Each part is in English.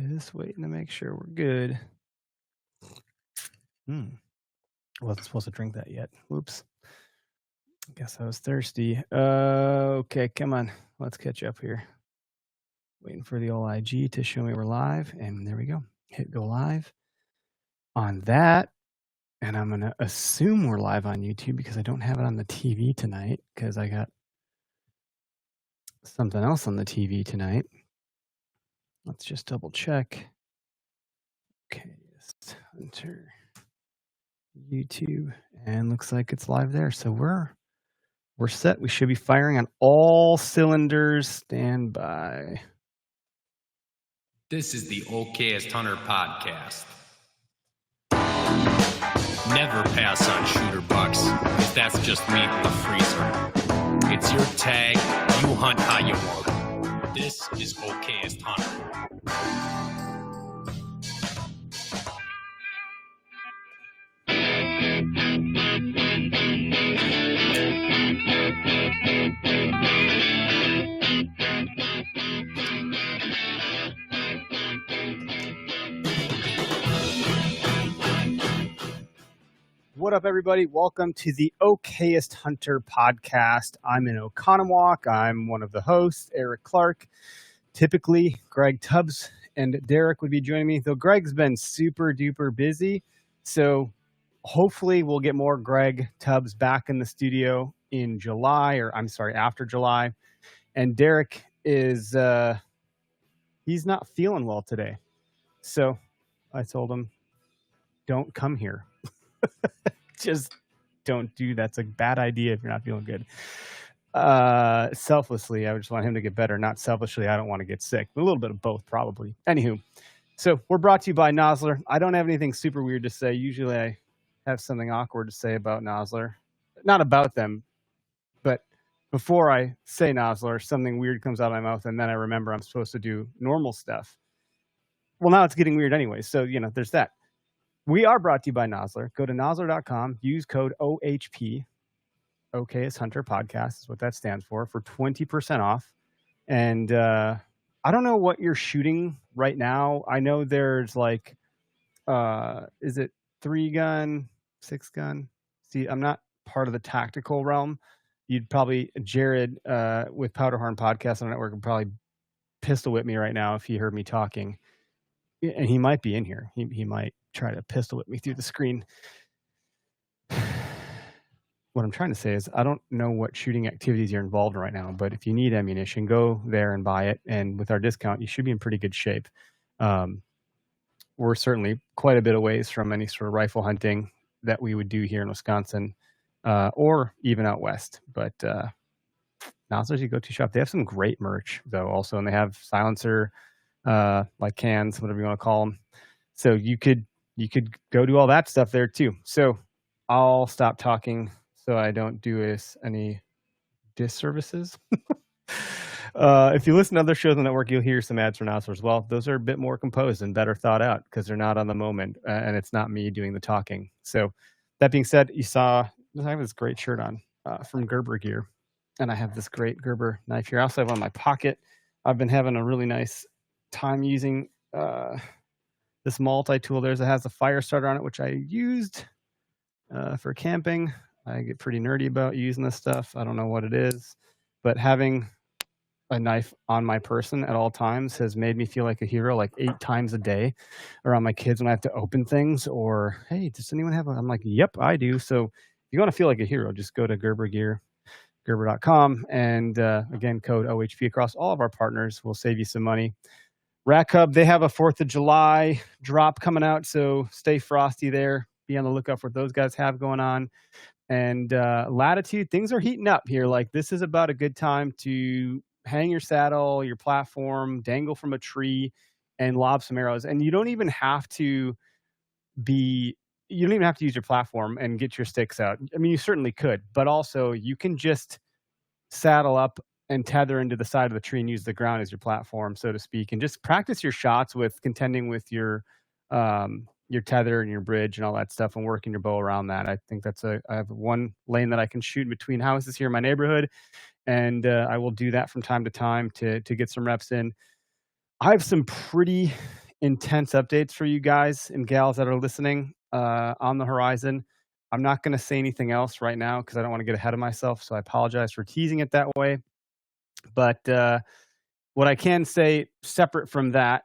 Just waiting to make sure we're good. Wasn't supposed to drink that yet. Whoops. Guess I was thirsty. Okay, come on. Let's catch up here. Waiting for the old IG to show me we're live, and there we go. Hit go live on that. And I'm going to assume we're live on YouTube because I don't have it on the TV tonight because I got something else on the TV tonight. Let's just double check. Okay, enter YouTube, and looks like it's live there. So we're set. We should be firing on all cylinders. Stand by. This is the Okayest Hunter podcast. Never pass on shooter bucks, because that's just meat in the freezer. It's your tag, you hunt how you want. This is Okayest Hunter. What up, everybody? Welcome to the Okayest Hunter podcast. I'm in Oconomowoc. I'm one of the hosts, Eric Clark. Typically, Greg Tubbs and Derek would be joining me, though Greg's been super duper busy. So hopefully we'll get more Greg Tubbs back in the studio in July, after July. And Derek is, he's not feeling well today. So I told him, don't come here. Just don't do that's a bad idea if you're not feeling good. Selflessly, I just want him to get better. Not selfishly, I don't want to get sick. A little bit of both, probably. Anywho, so we're brought to you by Nosler. I don't have anything super weird to say. Usually I have something awkward to say about Nosler. Not about them, but before I say Nosler, something weird comes out of my mouth, and then I remember I'm supposed to do normal stuff. Well, now it's getting weird anyway, so, there's that. We are brought to you by Nosler. Go to nosler.com, use code OHP, Okayest Hunter Podcast is what that stands for 20% off. And I don't know what you're shooting right now. I know there's like, is it 3-gun, 6-gun? See, I'm not part of the tactical realm. You'd probably, Jared with Powderhorn Podcast on the network would probably pistol whip me right now if he heard me talking. And he might be in here. He might try to pistol whip me through the screen. What I'm trying to say is I don't know what shooting activities you're involved in right now, but if you need ammunition, go there and buy it. And with our discount, you should be in pretty good shape. We're certainly quite a bit of ways from any sort of rifle hunting that we would do here in Wisconsin or even out west. But Nosler's your go-to shop. They have some great merch, though, also, and they have silencer, like cans, whatever you want to call them. So you could go do all that stuff there too. So I'll stop talking so I don't do any disservices. If you listen to other shows on the network, you'll hear some ads from Nosler as well. Those are a bit more composed and better thought out because they're not on the moment, and it's not me doing the talking. So that being said, you saw I have this great shirt on from Gerber Gear, and I have this great Gerber knife here. I also have one in my pocket. I've been having a really nice time using this multi-tool there that has a fire starter on it, which I used for camping. I get pretty nerdy about using this stuff. I don't know what it is, but having a knife on my person at all times has made me feel like a hero like 8 times a day around my kids when I have to open things or, hey, does anyone have I'm like, yep, I do. So if you want to feel like a hero, just go to Gerber Gear, gerber.com. And again, code OHP across all of our partners will save you some money. Rack Hub, they have a 4th of July drop coming out, so stay frosty there. Be on the lookout for what those guys have going on. And Latitude, things are heating up here. Like, this is about a good time to hang your saddle, your platform, dangle from a tree, and lob some arrows. And you don't even have to use your platform and get your sticks out. I mean, you certainly could, but also you can just saddle up and tether into the side of the tree and use the ground as your platform, so to speak, and just practice your shots with contending with your tether and your bridge and all that stuff and working your bow around that. I think I have one lane that I can shoot between houses here in my neighborhood, and I will do that from time to time to get some reps in. I have some pretty intense updates for you guys and gals that are listening on the horizon. I'm not going to say anything else right now because I don't want to get ahead of myself. So I apologize for teasing it that way. But what I can say, separate from that,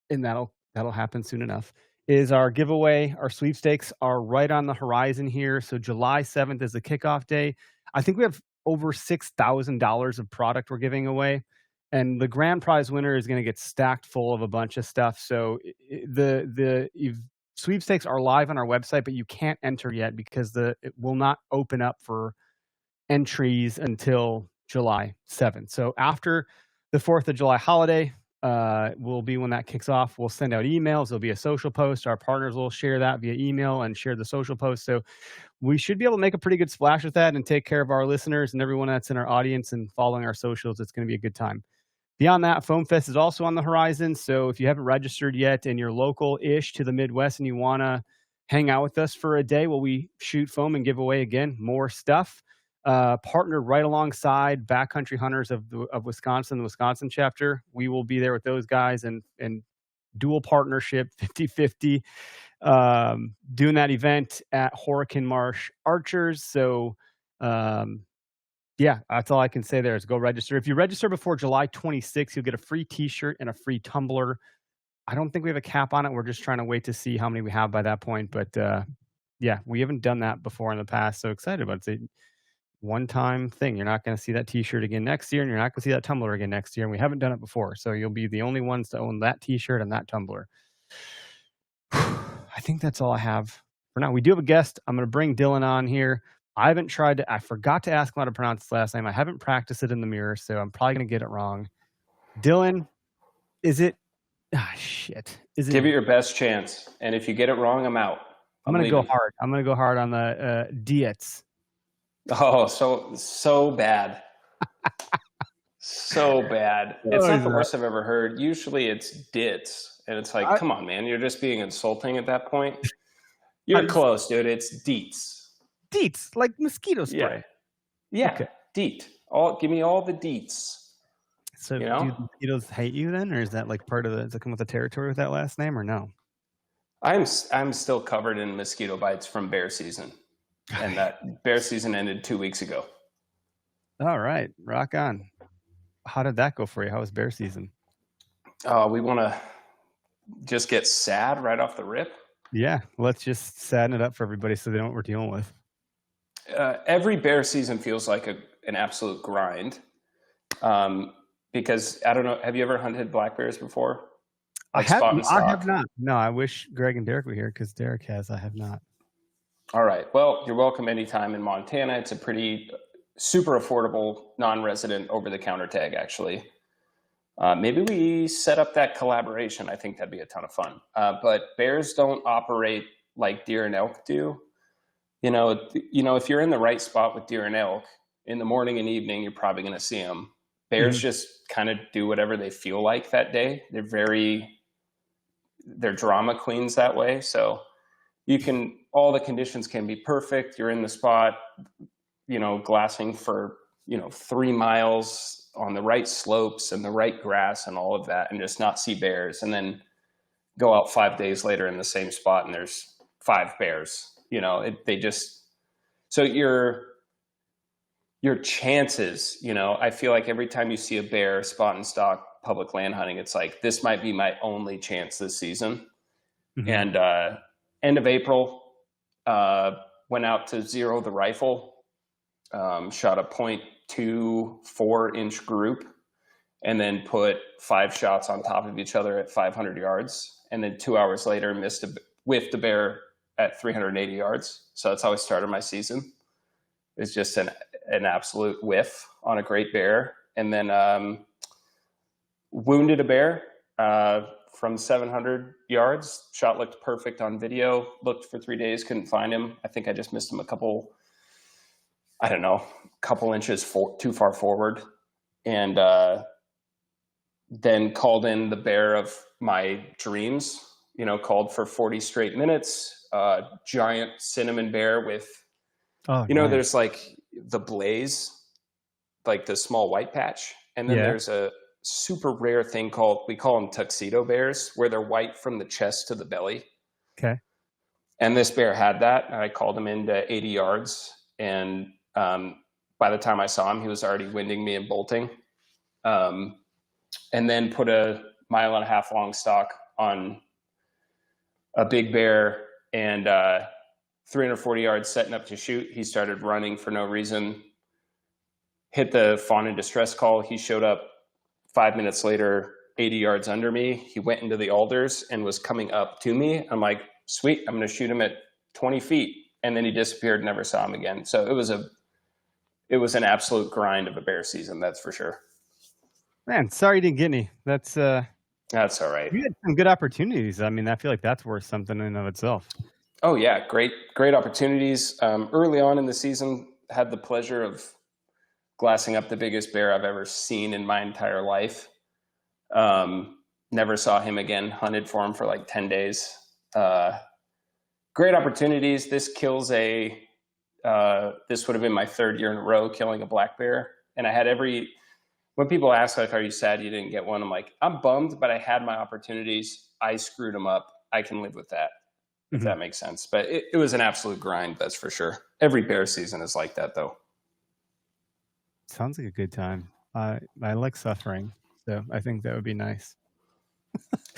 and that'll happen soon enough, is our giveaway. Our sweepstakes are right on the horizon here. So July 7th is the kickoff day. I think we have over $6,000 of product we're giving away, and the grand prize winner is going to get stacked full of a bunch of stuff. So the sweepstakes are live on our website, but you can't enter yet because it will not open up for entries until July 7th. So after the 4th of July holiday will be when that kicks off. We'll send out emails. There'll be a social post. Our partners will share that via email and share the social post. So we should be able to make a pretty good splash with that and take care of our listeners and everyone that's in our audience and following our socials. It's going to be a good time. Beyond that, Foam Fest is also on the horizon. So if you haven't registered yet and you're local-ish to the Midwest and you want to hang out with us for a day while we shoot foam and give away, again, more stuff, partnered right alongside Backcountry Hunters of Wisconsin, the Wisconsin chapter. We will be there with those guys and dual partnership, 50-50, doing that event at Horican Marsh Archers. So, yeah, that's all I can say there is go register. If you register before July 26th, you'll get a free t-shirt and a free tumbler. I don't think we have a cap on it. We're just trying to wait to see how many we have by that point. But yeah, we haven't done that before in the past. So excited about it. It's a one-time thing. You're not going to see that t-shirt again next year, and you're not going to see that tumbler again next year. And we haven't done it before. So you'll be the only ones to own that t-shirt and that tumbler. I think that's all I have for now. We do have a guest. I'm going to bring Dillon on here. I forgot to ask him how to pronounce his last name. I haven't practiced it in the mirror, so I'm probably going to get it wrong. Dillon, is it? Shit. Give it your best chance. And if you get it wrong, I'm out. I'm going to go hard. I'm going to go hard on the Deitz. Oh, so bad. So bad. It's not the worst I've ever heard. Usually it's Deitz. And it's like, come on, man. You're just being insulting at that point. You're close, dude. It's Deitz. Deitz, like mosquito spray. Yeah. Okay. Deet. Give me all the Deets. So do mosquitoes hate you then? Or is that like part of does it come with the territory with that last name or no? I'm still covered in mosquito bites from bear season. And that bear season ended 2 weeks ago. All right. Rock on. How did that go for you? How was bear season? We want to just get sad right off the rip. Yeah. Let's just sadden it up for everybody so they know what we're dealing with. Every bear season feels like an absolute grind. Because I don't know, have you ever hunted black bears before? Like I have not. No, I wish Greg and Derek were here because Derek has. I have not. All right. Well, you're welcome anytime in Montana. It's a pretty super affordable non-resident over-the-counter tag, actually. Maybe we set up that collaboration. I think that'd be a ton of fun. But bears don't operate like deer and elk do. You know, if you're in the right spot with deer and elk, in the morning and evening, you're probably going to see them. Bears just kind of do whatever they feel like that day. They're drama queens that way. So all the conditions can be perfect. You're in the spot, glassing for, 3 miles on the right slopes and the right grass and all of that, and just not see bears. And then go out 5 days later in the same spot and there's 5 bears. So your chances, I feel like every time you see a bear spot and stalk public land hunting, it's like, this might be my only chance this season. Mm-hmm. And end of April, went out to zero the rifle, shot a 0.24 inch group, and then put 5 shots on top of each other at 500 yards. And then 2 hours later, whiffed a bear at 380 yards. So that's how I started my season. It's just an absolute whiff on a great bear. And then wounded a bear from 700 yards. Shot looked perfect on video. Looked for 3 days, couldn't find him. I think I just missed him a couple inches too far forward. And then called in the bear of my dreams, called for 40 straight minutes. Giant cinnamon bear with, nice. There's like the blaze, like the small white patch. And then there's a super rare thing we call them tuxedo bears, where they're white from the chest to the belly. Okay. And this bear had that. And I called him into 80 yards. And by the time I saw him, he was already winding me and bolting. And then put a 1.5 mile long stock on a big bear, and 340 yards setting up to shoot. He started running for no reason, hit the fawn in distress call. He showed up 5 minutes later, 80 yards under me. He went into the alders and was coming up to me. I'm like, sweet, I'm going to shoot him at 20 feet. And then he disappeared, never saw him again. So it was an absolute grind of a bear season. That's for sure. Man, sorry you didn't get any. That's all right. You had some good opportunities. I mean, I feel like that's worth something in and of itself. Oh yeah. Great opportunities. Early on in the season, had the pleasure of glassing up the biggest bear I've ever seen in my entire life. Never saw him again, hunted for him for like 10 days. Great opportunities. This kills this would have been my 3rd year in a row killing a black bear. And I had when people ask, like, are you sad you didn't get one? I'm like, I'm bummed, but I had my opportunities. I screwed them up. I can live with that, if that makes sense. But it was an absolute grind, that's for sure. Every bear season is like that, though. Sounds like a good time. I like suffering, so I think that would be nice.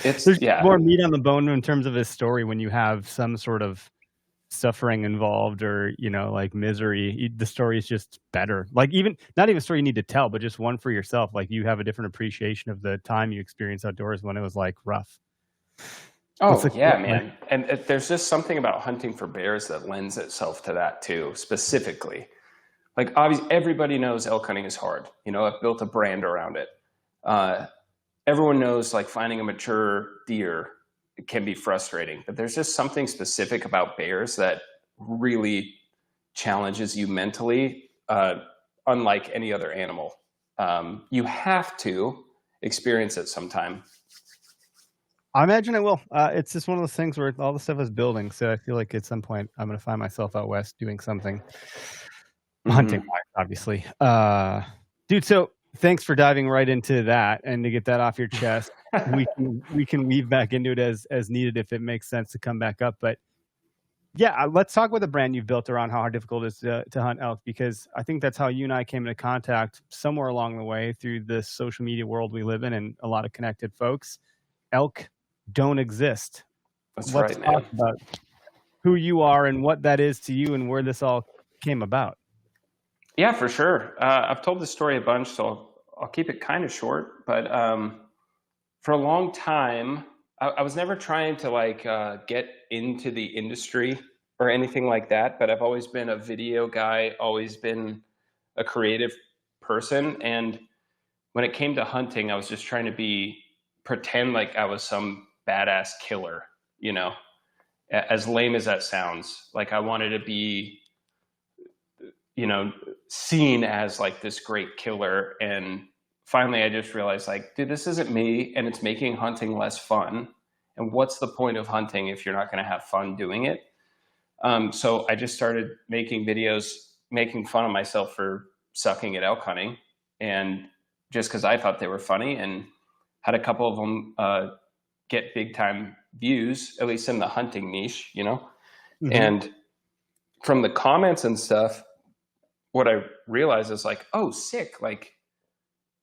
There's more meat on the bone in terms of his story when you have some sort of suffering involved, or like misery. The story is just better. Like, even not even a story you need to tell, but just one for yourself. Like, you have a different appreciation of the time you experienced outdoors when it was like rough. Oh yeah, man. And there's just something about hunting for bears that lends itself to that too, specifically. Like, obviously, everybody knows elk hunting is hard. I've built a brand around it. Everyone knows, like, finding a mature deer can be frustrating, but there's just something specific about bears that really challenges you mentally, unlike any other animal. You have to experience it sometime. I imagine I will. It's just one of those things where all the stuff is building. So I feel like at some point I'm going to find myself out west doing something hunting, obviously. Dude, so thanks for diving right into that, and to get that off your chest. we can weave back into it as needed if it makes sense to come back up. But yeah, let's talk about the brand you've built around how difficult it is to hunt elk, because I think that's how you and I came into contact somewhere along the way through the social media world we live in, and a lot of connected folks. Elk Don't Exist. Let's talk about who you are and what that is to you, and where this all came about. Yeah, for sure. I've told this story a bunch, so I'll keep it kind of short. But for a long time, I was never trying to get into the industry or anything like that. But I've always been a video guy, always been a creative person. And when it came to hunting, I was just trying to pretend like I was some badass killer, as lame as that sounds. Like, I wanted to be, seen as like this great killer. And finally I just realized, like, dude, this isn't me, and it's making hunting less fun. And what's the point of hunting if you're not going to have fun doing it? So I just started making videos, making fun of myself for sucking at elk hunting, and just because I thought they were funny, and had a couple of them get big time views, at least in the hunting niche, And from the comments and stuff, what I realized is like, oh, sick. Like,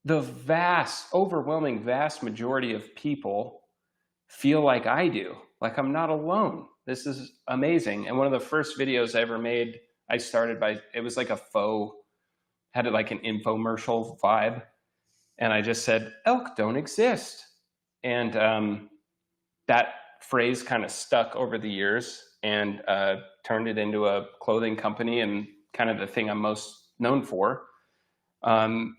the overwhelming vast majority of people feel like I do. Like, I'm not alone. This is amazing. And one of the first videos I ever made, I started it was like had like an infomercial vibe. And I just said, elk don't exist. And that phrase kind of stuck over the years, and turned it into a clothing company, and kind of the thing I'm most known for. And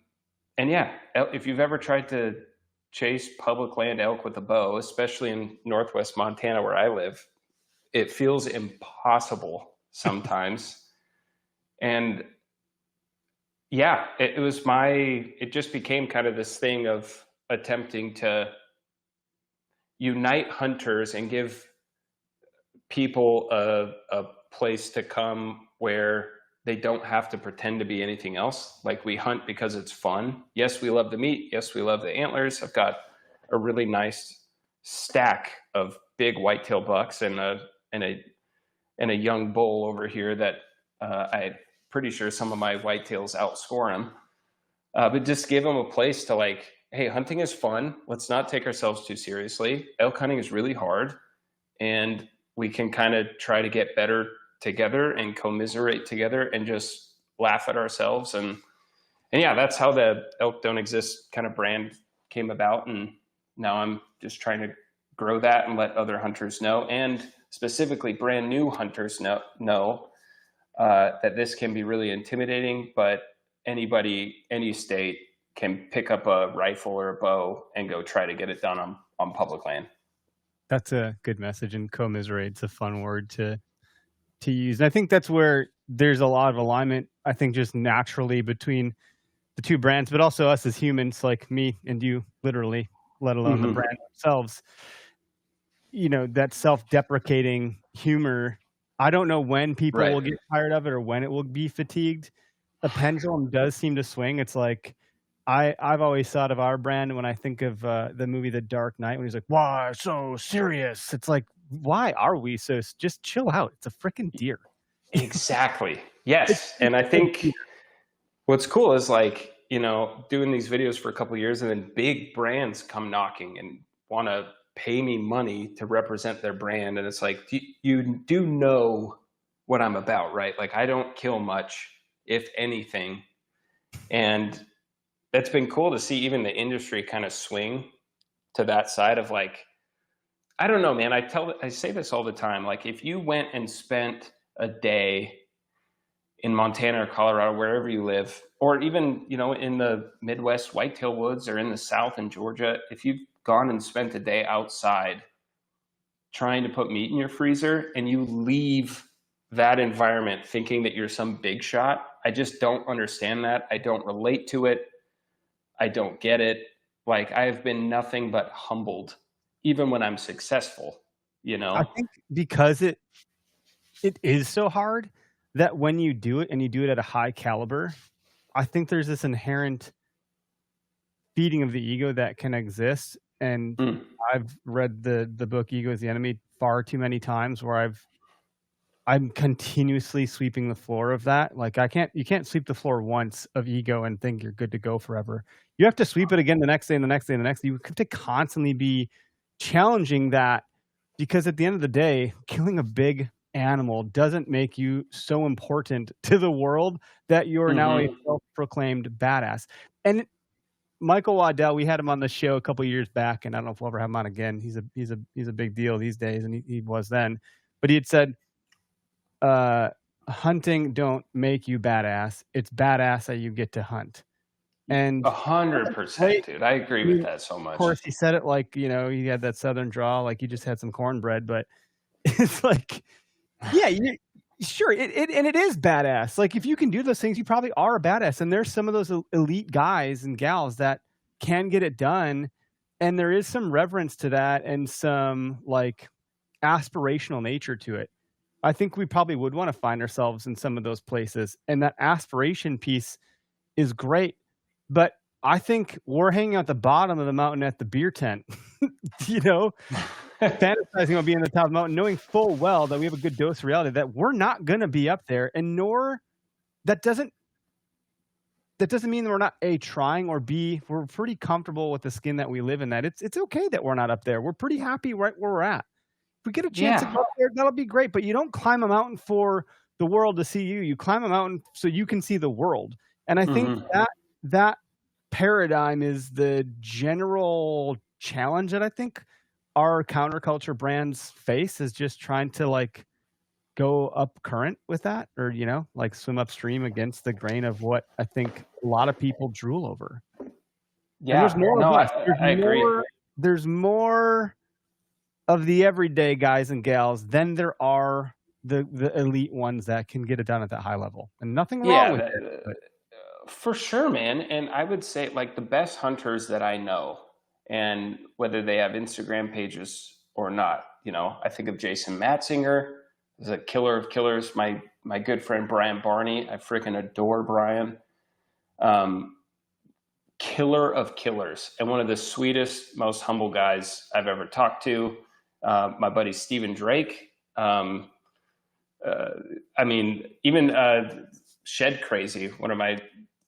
yeah, if you've ever tried to chase public land elk with a bow, especially in Northwest Montana where I live, it feels impossible sometimes. And yeah, it just became kind of this thing of attempting to unite hunters and give people a place to come where they don't have to pretend to be anything else. Like, we hunt because it's fun. Yes, we love the meat. Yes, we love the antlers. I've got a really nice stack of big whitetail bucks and a young bull over here that I'm pretty sure some of my whitetails outscore him. But just give them a place to, like, hey, hunting is fun. Let's not take ourselves too seriously. Elk hunting is really hard, and we can kind of try to get better together and commiserate together and just laugh at ourselves. And yeah, that's how the Elk Don't Exist kind of brand came about. And now I'm just trying to grow that and let other hunters know, and specifically brand new hunters know that this can be really intimidating, but anybody, any state can pick up a rifle or a bow and go try to get it done on public land. That's a good message, and commiserate's a fun word to use. And I think that's where there's a lot of alignment, I think, just naturally between the two brands, but also us as humans, like me and you, literally, let alone the brand themselves. You know, that self-deprecating humor, I don't know when people will get tired of it or when it will be fatigued. The pendulum does seem to swing. It's like, I've always thought of our brand when I think of the movie The Dark Knight, when he's like, why so serious? It's like, why are we so, just chill out. It's a freaking deer. Exactly. Yes. And I think what's cool is, like, you know, doing these videos for a couple of years, and then big brands come knocking and want to pay me money to represent their brand. And it's like, you do know what I'm about, right? Like, I don't kill much, if anything. And that's been cool to see even the industry kind of swing to that side of, like, I don't know, man. I say this all the time. Like, if you went and spent a day in Montana or Colorado, wherever you live, or even, you know, in the Midwest whitetail woods, or in the South in Georgia, if you've gone and spent a day outside trying to put meat in your freezer, and you leave that environment thinking that you're some big shot, I just don't understand that. I don't relate to it. I don't get it. Like, I have been nothing but humbled, even when I'm successful, you know? I think because it is so hard, that when you do it and you do it at a high caliber, I think there's this inherent feeding of the ego that can exist. And I've read the book Ego is the Enemy far too many times, where I'm continuously sweeping the floor of that. Like, you can't sweep the floor once of ego and think you're good to go forever. You have to sweep it again the next day and the next day and the next day. You have to constantly be challenging that, because at the end of the day, killing a big animal doesn't make you so important to the world that you're now a self-proclaimed badass. And Michael Waddell, we had him on the show a couple of years back, and I don't know if we'll ever have him on again. He's a big deal these days, and he was then. But he had said, hunting don't make you badass. It's badass that you get to hunt. And 100%, dude. I agree with that so much. Of course, he said it like, you know, he had that Southern drawl, like you just had some cornbread, but it's like, yeah, sure. It is badass. Like, if you can do those things, you probably are a badass. And there's some of those elite guys and gals that can get it done. And there is some reverence to that, and some, like, aspirational nature to it. I think we probably would want to find ourselves in some of those places. And that aspiration piece is great. But I think we're hanging at the bottom of the mountain at the beer tent, you know, fantasizing about being at the top of the mountain, knowing full well that we have a good dose of reality that we're not going to be up there. And nor that doesn't mean that we're not trying, or we're pretty comfortable with the skin that we live in, that it's okay that we're not up there. We're pretty happy right where we're at. If we get a chance to go up there, that'll be great. But you don't climb a mountain for the world to see you. You climb a mountain so you can see the world. And I think that paradigm is the general challenge that I think our counterculture brands face, is just trying to, like, go up current with that, or, you know, like, swim upstream against the grain of what I think a lot of people drool over. Yeah, there's more of us. I agree. There's more of the everyday guys and gals than there are the elite ones that can get it done at that high level, and nothing wrong with it. For sure, man. And I would say, like, the best hunters that I know, and whether they have Instagram pages or not, you know, I think of Jason Matzinger, is a killer of killers, my my good friend Brian Barney. I freaking adore Brian. Killer of killers, and one of the sweetest, most humble guys I've ever talked to. My buddy Stephen Drake. I mean, even Shed Crazy, one of my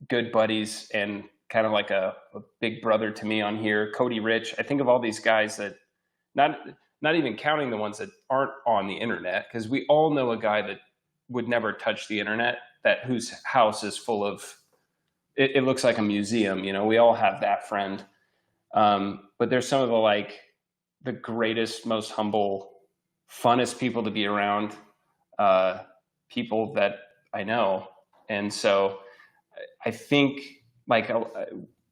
good buddies and kind of like a big brother to me on here. Cody Rich. I think of all these guys that, not even counting the ones that aren't on the internet, because we all know a guy that would never touch the internet, whose house is full of, it looks like a museum. You know, we all have that friend. But there's some of the greatest, most humble, funnest people to be around, people that I know. And so I think, like,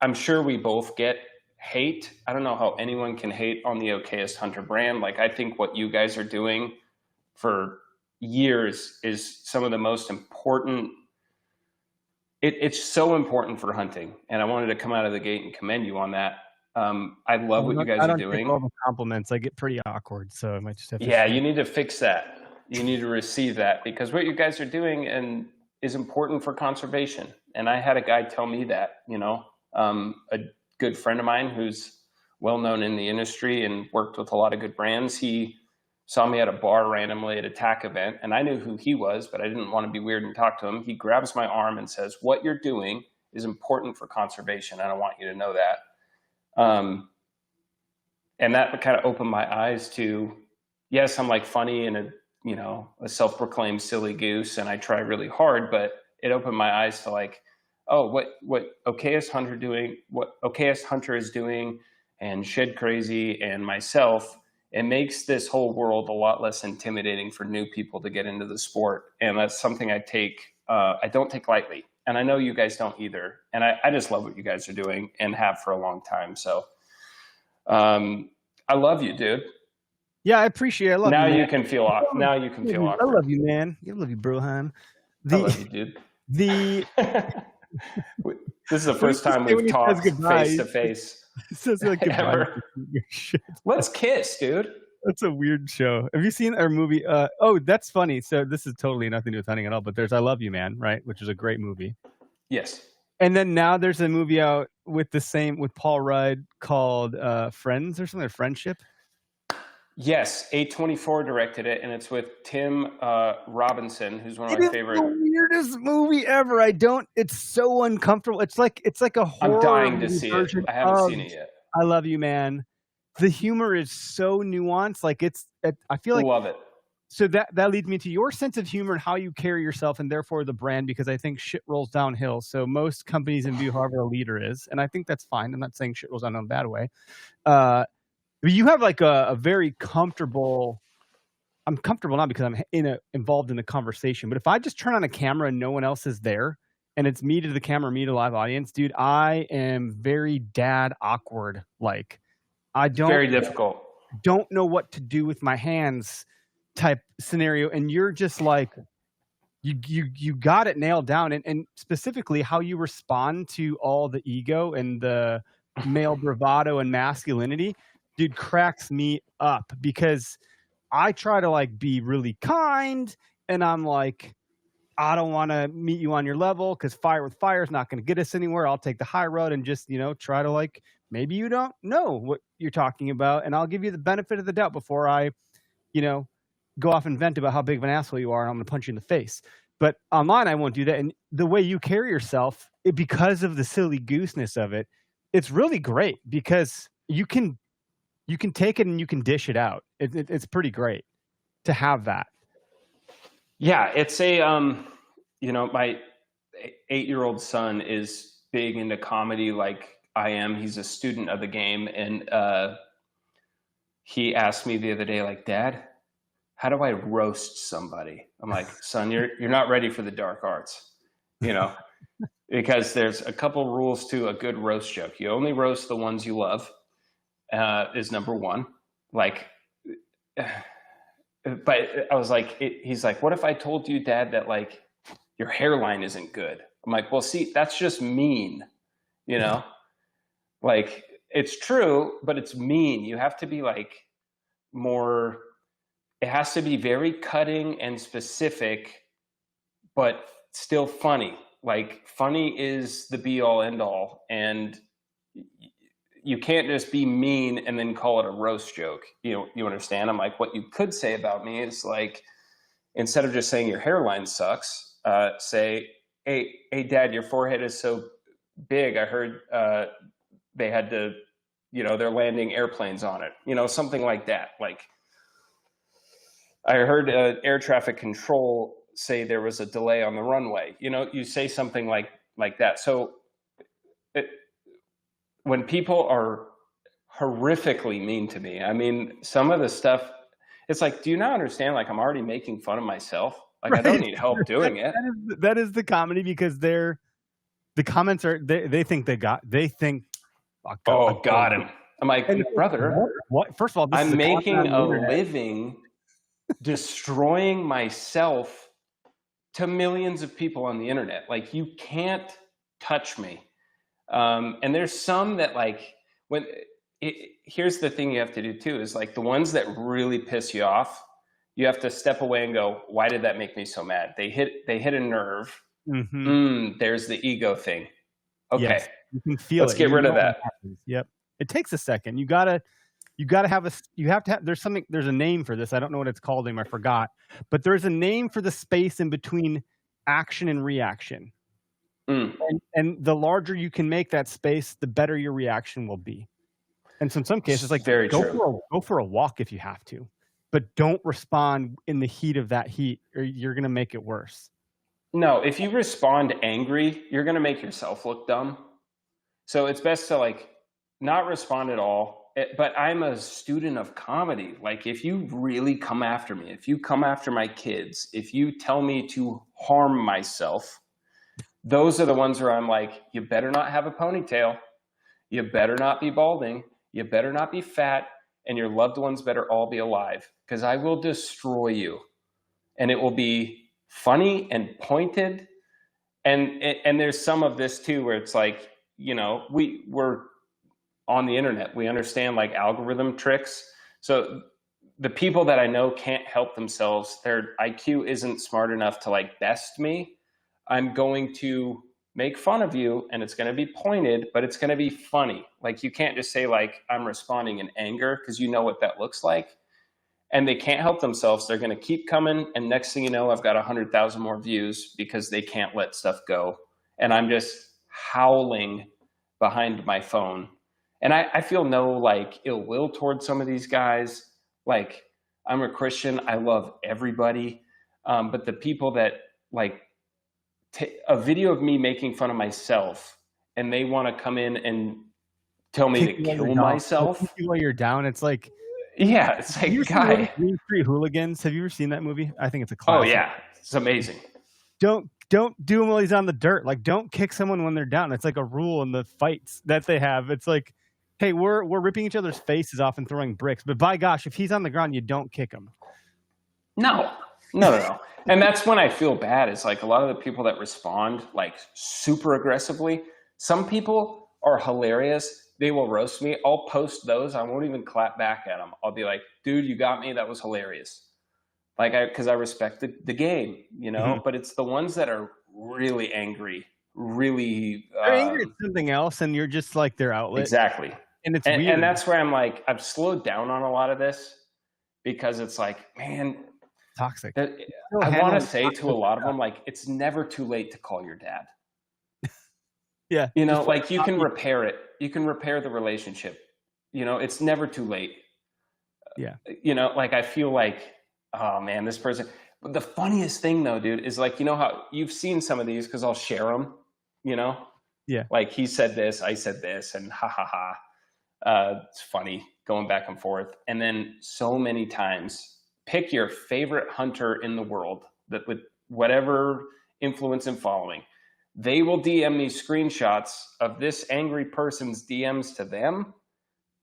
I'm sure we both get hate. I don't know how anyone can hate on the Okayest Hunter brand. Like, I think what you guys are doing for years is some of the most important. It's so important for hunting, and I wanted to come out of the gate and commend you on that. I love what you guys are doing. Take all the compliments. I get pretty awkward, so I might just have to. Yeah, you need to fix that. You need to receive that, because what you guys are doing and is important for conservation. And I had a guy tell me that, you know, a good friend of mine who's well known in the industry and worked with a lot of good brands. He saw me at a bar randomly at a TAC event, and I knew who he was, but I didn't want to be weird and talk to him. He grabs my arm and says, "What you're doing is important for conservation. I don't want you to know that." And that kind of opened my eyes to, yes, I'm like funny and a self-proclaimed silly goose, and I try really hard, but it opened my eyes to like, oh, what Okayest Hunter is doing, and Shed Crazy and myself. It makes this whole world a lot less intimidating for new people to get into the sport. And that's something I don't take lightly. And I know you guys don't either. And I just love what you guys are doing and have for a long time. So I love you, dude. Yeah, I appreciate it. I love now you. You can feel awkward. Now you can feel awkward. I love you, man. I love you, Brohan. I love you, dude. This is the first time we've talked face to face. Says like goodbye. Let's kiss, dude. That's a weird show. Have you seen our movie? Oh, that's funny. So this is totally nothing to do with hunting at all, but there's I Love You, Man, right? Which is a great movie. Yes. And then now there's a movie out with Paul Rudd called Friends or something, or Friendship. Yes, A24 directed it, and it's with Tim Robinson, who's one of my favorite. It's the weirdest movie ever. It's so uncomfortable. It's like a horror. I'm dying to see it. I haven't seen it yet. I Love You, Man. The humor is so nuanced. Like I feel like love it. So that leads me to your sense of humor and how you carry yourself, and therefore the brand, because I think shit rolls downhill. So most companies imbue however a leader is, and I think that's fine. I'm not saying shit rolls down in a bad way. You have like a very comfortable. I'm comfortable not because I'm involved in the conversation, but if I just turn on a camera and no one else is there, and it's me to the camera, me to the live audience, dude, I am very dad awkward. Like very difficult. Don't know what to do with my hands type scenario, and you're just like you got it nailed down, and specifically how you respond to all the ego and the male bravado and masculinity. Dude, cracks me up, because I try to like be really kind, and I'm like, I don't want to meet you on your level because fire with fire is not going to get us anywhere. I'll take the high road and just, try to like, maybe you don't know what you're talking about, and I'll give you the benefit of the doubt before I, go off and vent about how big of an asshole you are, and I'm going to punch you in the face. But online, I won't do that. And the way you carry yourself, because of the silly gooseness of it, it's really great, because you can take it and you can dish it out. It's pretty great to have that. Yeah, it's a, my 8-year-old son is big into comedy like I am. He's a student of the game. And he asked me the other day, like, Dad, how do I roast somebody? I'm like, son, you're not ready for the dark arts, because there's a couple rules to a good roast joke. You only roast the ones you love. Is number one. Like, but I was like, he's like, what if I told you, Dad, that like your hairline isn't good? I'm like, well, see, that's just mean, like it's true, but it's mean. You have to be like more, it has to be very cutting and specific but still funny. Like, funny is the be all end all. And you can't just be mean and then call it a roast joke. You understand? I'm like, what you could say about me is like, instead of just saying your hairline sucks, say, hey, Dad, your forehead is so big. I heard they had to, they're landing airplanes on it. Something like that. Like, I heard air traffic control say there was a delay on the runway. You say something like that. So when people are horrifically mean to me, I mean, some of the stuff, it's like, do you not understand? Like, I'm already making fun of myself. Like, right. I don't need help doing it. That is the comedy, because the comments are, they think, oh, got him. I'm like, brother, what? First of all, I'm making a living destroying myself to millions of people on the internet. Like, you can't touch me. And there's some that, like, here's the thing you have to do too, is like, the ones that really piss you off, you have to step away and go, why did that make me so mad? They hit a nerve. Mm-hmm. There's the ego thing. Okay. Yes, you can feel Let's get rid of that. Yep. It takes a second. You have to have, there's a name for this. I don't know what it's called anymore. I forgot, but there's a name for the space in between action and reaction. And the larger you can make that space, the better your reaction will be. And so in some cases, like, go for a walk if you have to, but don't respond in the heat of that heat, or you're going to make it worse. No, if you respond angry, you're going to make yourself look dumb. So it's best to, like, not respond at all. But I'm a student of comedy. Like, if you really come after me, if you come after my kids, if you tell me to harm myself, those are the ones where I'm like, you better not have a ponytail. You better not be balding. You better not be fat. And your loved ones better all be alive, because I will destroy you. And it will be funny and pointed. And there's some of this too, where it's like, we're on the internet. We understand, like, algorithm tricks. So the people that I know can't help themselves. Their IQ isn't smart enough to, like, best me. I'm going to make fun of you, and it's going to be pointed, but it's going to be funny. Like, you can't just say, like, I'm responding in anger, because you know what that looks like. And they can't help themselves. They're going to keep coming. And next thing you know, I've got 100,000 more views because they can't let stuff go. And I'm just howling behind my phone. And I feel no, like, ill will towards some of these guys. Like, I'm a Christian. I love everybody. But the people that, like, a video of me making fun of myself, and they want to come in and tell me to kill myself while you're down. It's like, yeah, it's like, guy. Green Street Hooligans. Have you ever seen that movie? I think it's a classic. Oh yeah, it's amazing. Don't do him while he's on the dirt. Like, don't kick someone when they're down. It's like a rule in the fights that they have. It's like, hey, we're ripping each other's faces off and throwing bricks, but by gosh, if he's on the ground, you don't kick him. No. And that's when I feel bad. It's like, a lot of the people that respond, like, super aggressively, some people are hilarious. They will roast me. I'll post those. I won't even clap back at them. I'll be like, dude, you got me. That was hilarious. Like, because I respect the game, mm-hmm. But it's the ones that are really angry, really they're angry at something else, and you're just like their outlet. Exactly. And it's weird. And that's where I'm like, I've slowed down on a lot of this, because it's like, man, toxic. I want to say to a lot of them, like, it's never too late to call your dad. Yeah. Like, you can repair it. You can repair the relationship. It's never too late. Yeah. Like, I feel like, oh man, this person. But the funniest thing though, dude, is like, how you've seen some of these, because I'll share them, Yeah. Like, he said this, I said this, and ha ha ha. It's funny going back and forth. And then so many times, pick your favorite hunter in the world that with whatever influence and following, they will DM me screenshots of this angry person's DMs to them.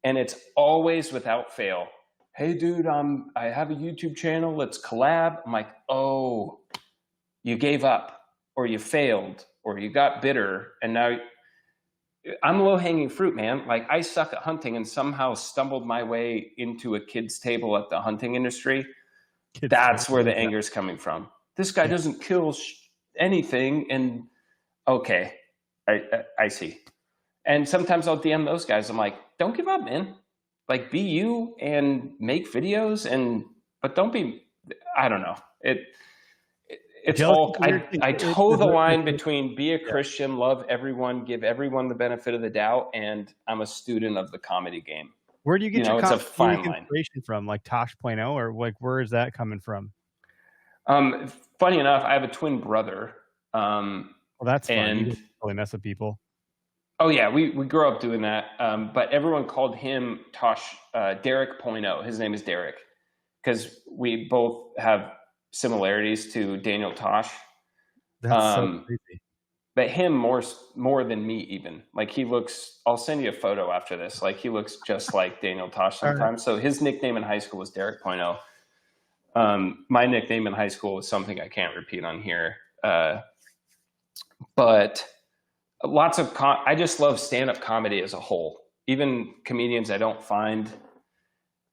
And it's always without fail, hey dude, I have a YouTube channel, let's collab. I'm like, oh, you gave up, or you failed, or you got bitter, and now I'm low-hanging fruit, man. Like, I suck at hunting and somehow stumbled my way into a kid's table at the hunting industry. That's where the anger is coming from. This guy doesn't kill anything. And okay, I see. And sometimes I'll DM those guys. I'm like, don't give up, man. Like, be you and make videos, but don't be. I don't know. It's all. I toe the line between be a Christian, love everyone, give everyone the benefit of the doubt, and I'm a student of the comedy game. Where do you get your it's a fine line. inspiration from? Like Tosh.0, or like where is that coming from? Funny enough, I have a twin brother. Well, that's fun. And You didn't really mess with people. Oh yeah, we grew up doing that. But everyone called him Tosh, Derek.0. His name is Derek because we both have similarities to Daniel Tosh. That's so crazy. But him more than me even. Like he looks. I'll send you a photo after this. Like he looks just like Daniel Tosh sometimes. Right. So his nickname in high school was Derek.0. My nickname in high school was something I can't repeat on here. But lots of I just love stand-up comedy as a whole. Even comedians I don't find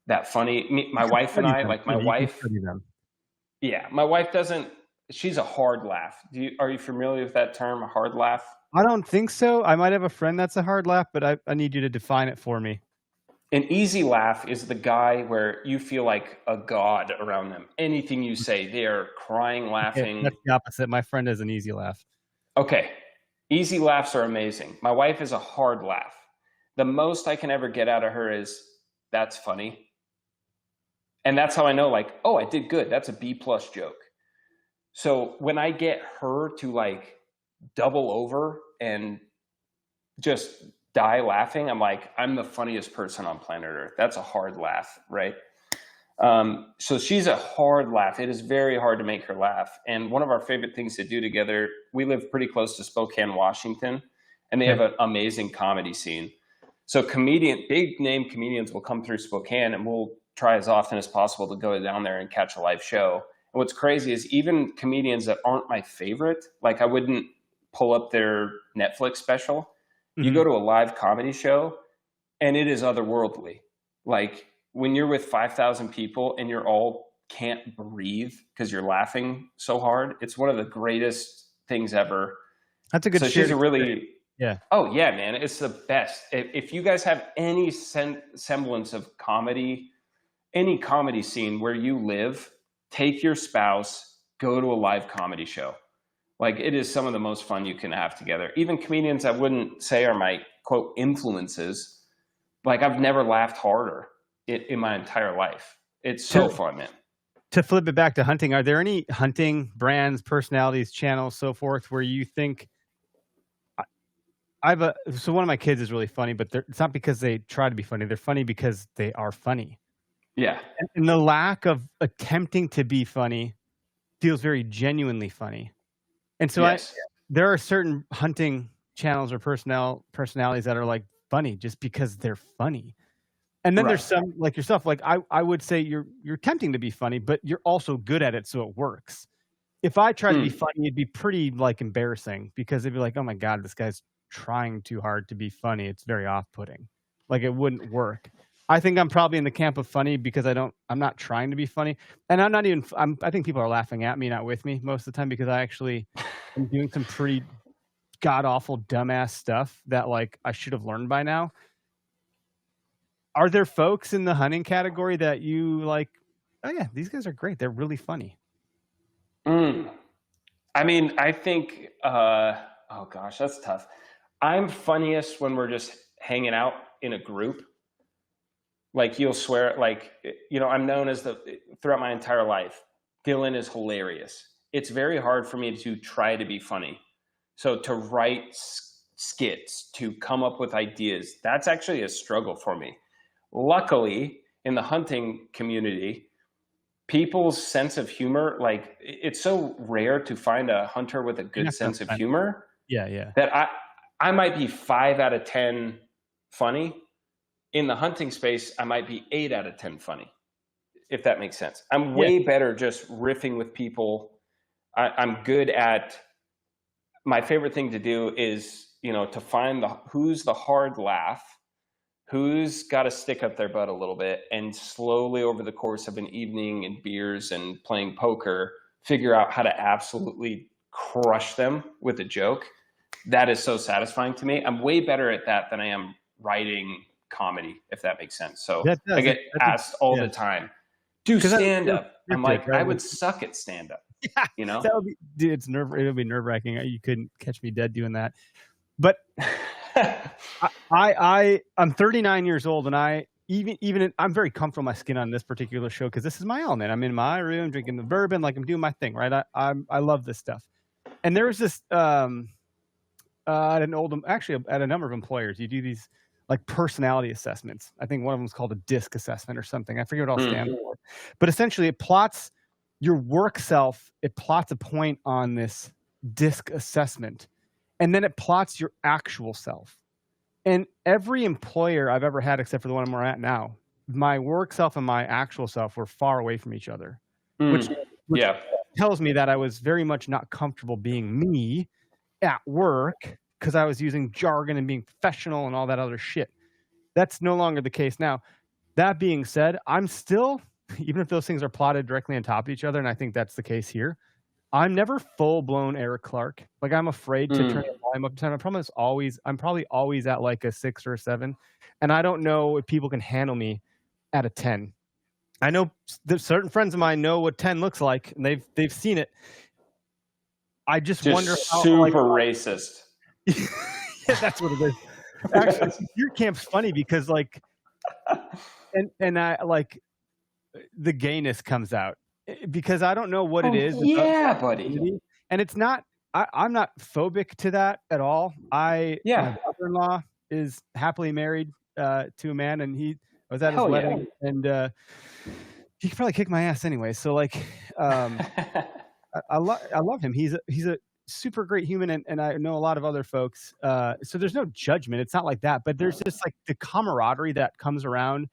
that funny. My wife and I, like my wife. Yeah, my wife doesn't. She's a hard laugh. Are you familiar with that term, a hard laugh? I don't think so. I might have a friend that's a hard laugh, but I need you to define it for me. An easy laugh is the guy where you feel like a god around them. Anything you say, they are crying, laughing. Okay, that's the opposite. My friend is an easy laugh. Okay. Easy laughs are amazing. My wife is a hard laugh. The most I can ever get out of her is, that's funny. And that's how I know, like, oh, I did good. That's a B+ joke. So when I get her to like double over and just die laughing, I'm like, I'm the funniest person on planet Earth. That's a hard laugh, right? So she's a hard laugh. It is very hard to make her laugh. And one of our favorite things to do together, we live pretty close to Spokane, Washington, and they have an amazing comedy scene. So big name comedians will come through Spokane, and we'll try as often as possible to go down there and catch a live show. And what's crazy is even comedians that aren't my favorite, like I wouldn't pull up their Netflix special. Mm-hmm. You go to a live comedy show and it is otherworldly. Like when you're with 5,000 people and you're all can't breathe because you're laughing so hard, it's one of the greatest things ever. That's a good. So she's a really, yeah. Oh yeah, man, it's the best. If you guys have any semblance of comedy, any comedy scene where you live, take your spouse, go to a live comedy show. Like it is some of the most fun you can have together. Even comedians I wouldn't say are my quote influences. Like I've never laughed harder in my entire life. It's so fun, man. To flip it back to hunting, are there any hunting brands, personalities, channels, so forth, where you think so one of my kids is really funny, but it's not because they try to be funny. They're funny because they are funny. Yeah. And the lack of attempting to be funny feels very genuinely funny. And so yes. there are certain hunting channels or personalities that are like funny just because they're funny. And then there's some like yourself, like I would say you're attempting to be funny, but you're also good at it. So it works. If I tried to be funny, it'd be pretty like embarrassing because it'd be like, oh my God, this guy's trying too hard to be funny. It's very off-putting. Like it wouldn't work. I think I'm probably in the camp of funny because I'm not trying to be funny. And I think people are laughing at me, not with me most of the time because I actually am doing some pretty god-awful dumbass stuff that like I should have learned by now. Are there folks in the hunting category that you like, oh yeah, these guys are great. They're really funny. I mean, I think, oh gosh, that's tough. I'm funniest when we're just hanging out in a group. Like you'll swear, like, I'm known as throughout my entire life, Dillon is hilarious. It's very hard for me to try to be funny. So to write skits, to come up with ideas, that's actually a struggle for me. Luckily, in the hunting community, people's sense of humor, like it's so rare to find a hunter with a good sense of humor. Yeah. That I might be 5 out of 10 funny. In the hunting space, I might be 8 out of 10 funny, if that makes sense. I'm way better just riffing with people. I'm good at, my favorite thing to do is, to find who's the hard laugh, who's got to stick up their butt a little bit, and slowly over the course of an evening and beers and playing poker, figure out how to absolutely crush them with a joke, that is so satisfying to me. I'm way better at that than I am writing comedy, if that makes sense. So That does. I get asked all the time, do stand up. I'm like, right? I would suck at stand up. Yeah, you know, that would be, dude, it'll be nerve wracking. You couldn't catch me dead doing that. But I'm 39 years old, and I'm very comfortable in my skin on this particular show because this is my element. I'm in my room drinking the bourbon, like I'm doing my thing, right? I love this stuff. And there was this at a number of employers, you do these like personality assessments. I think one of them is called a DISC assessment or something. I forget what all stands for, but essentially it plots your work self. It plots a point on this DISC assessment, and then it plots your actual self. And every employer I've ever had, except for the one I'm at now, my work self and my actual self were far away from each other, which tells me that I was very much not comfortable being me at work because I was using jargon and being professional and all that other shit. That's no longer the case now. That being said, I'm still, even if those things are plotted directly on top of each other, and I think that's the case here, I'm never full-blown Eric Clark. Like, I'm afraid to turn the volume up to 10. I'm probably always at like a 6 or a 7. And I don't know if people can handle me at a 10. I know that certain friends of mine know what 10 looks like, and they've seen it. I just wonder how super racist. Yeah, that's what it is. Actually, your camp's funny because like, and I like the gayness comes out because I don't know what it is. Yeah, buddy. And it's not. I'm not phobic to that at all. My brother-in-law is happily married to a man, and I was at his wedding, and he could probably kick my ass anyway. So like, I love him. He's a super great human, and I know a lot of other folks. So there's no judgment. It's not like that, but there's just like the camaraderie that comes around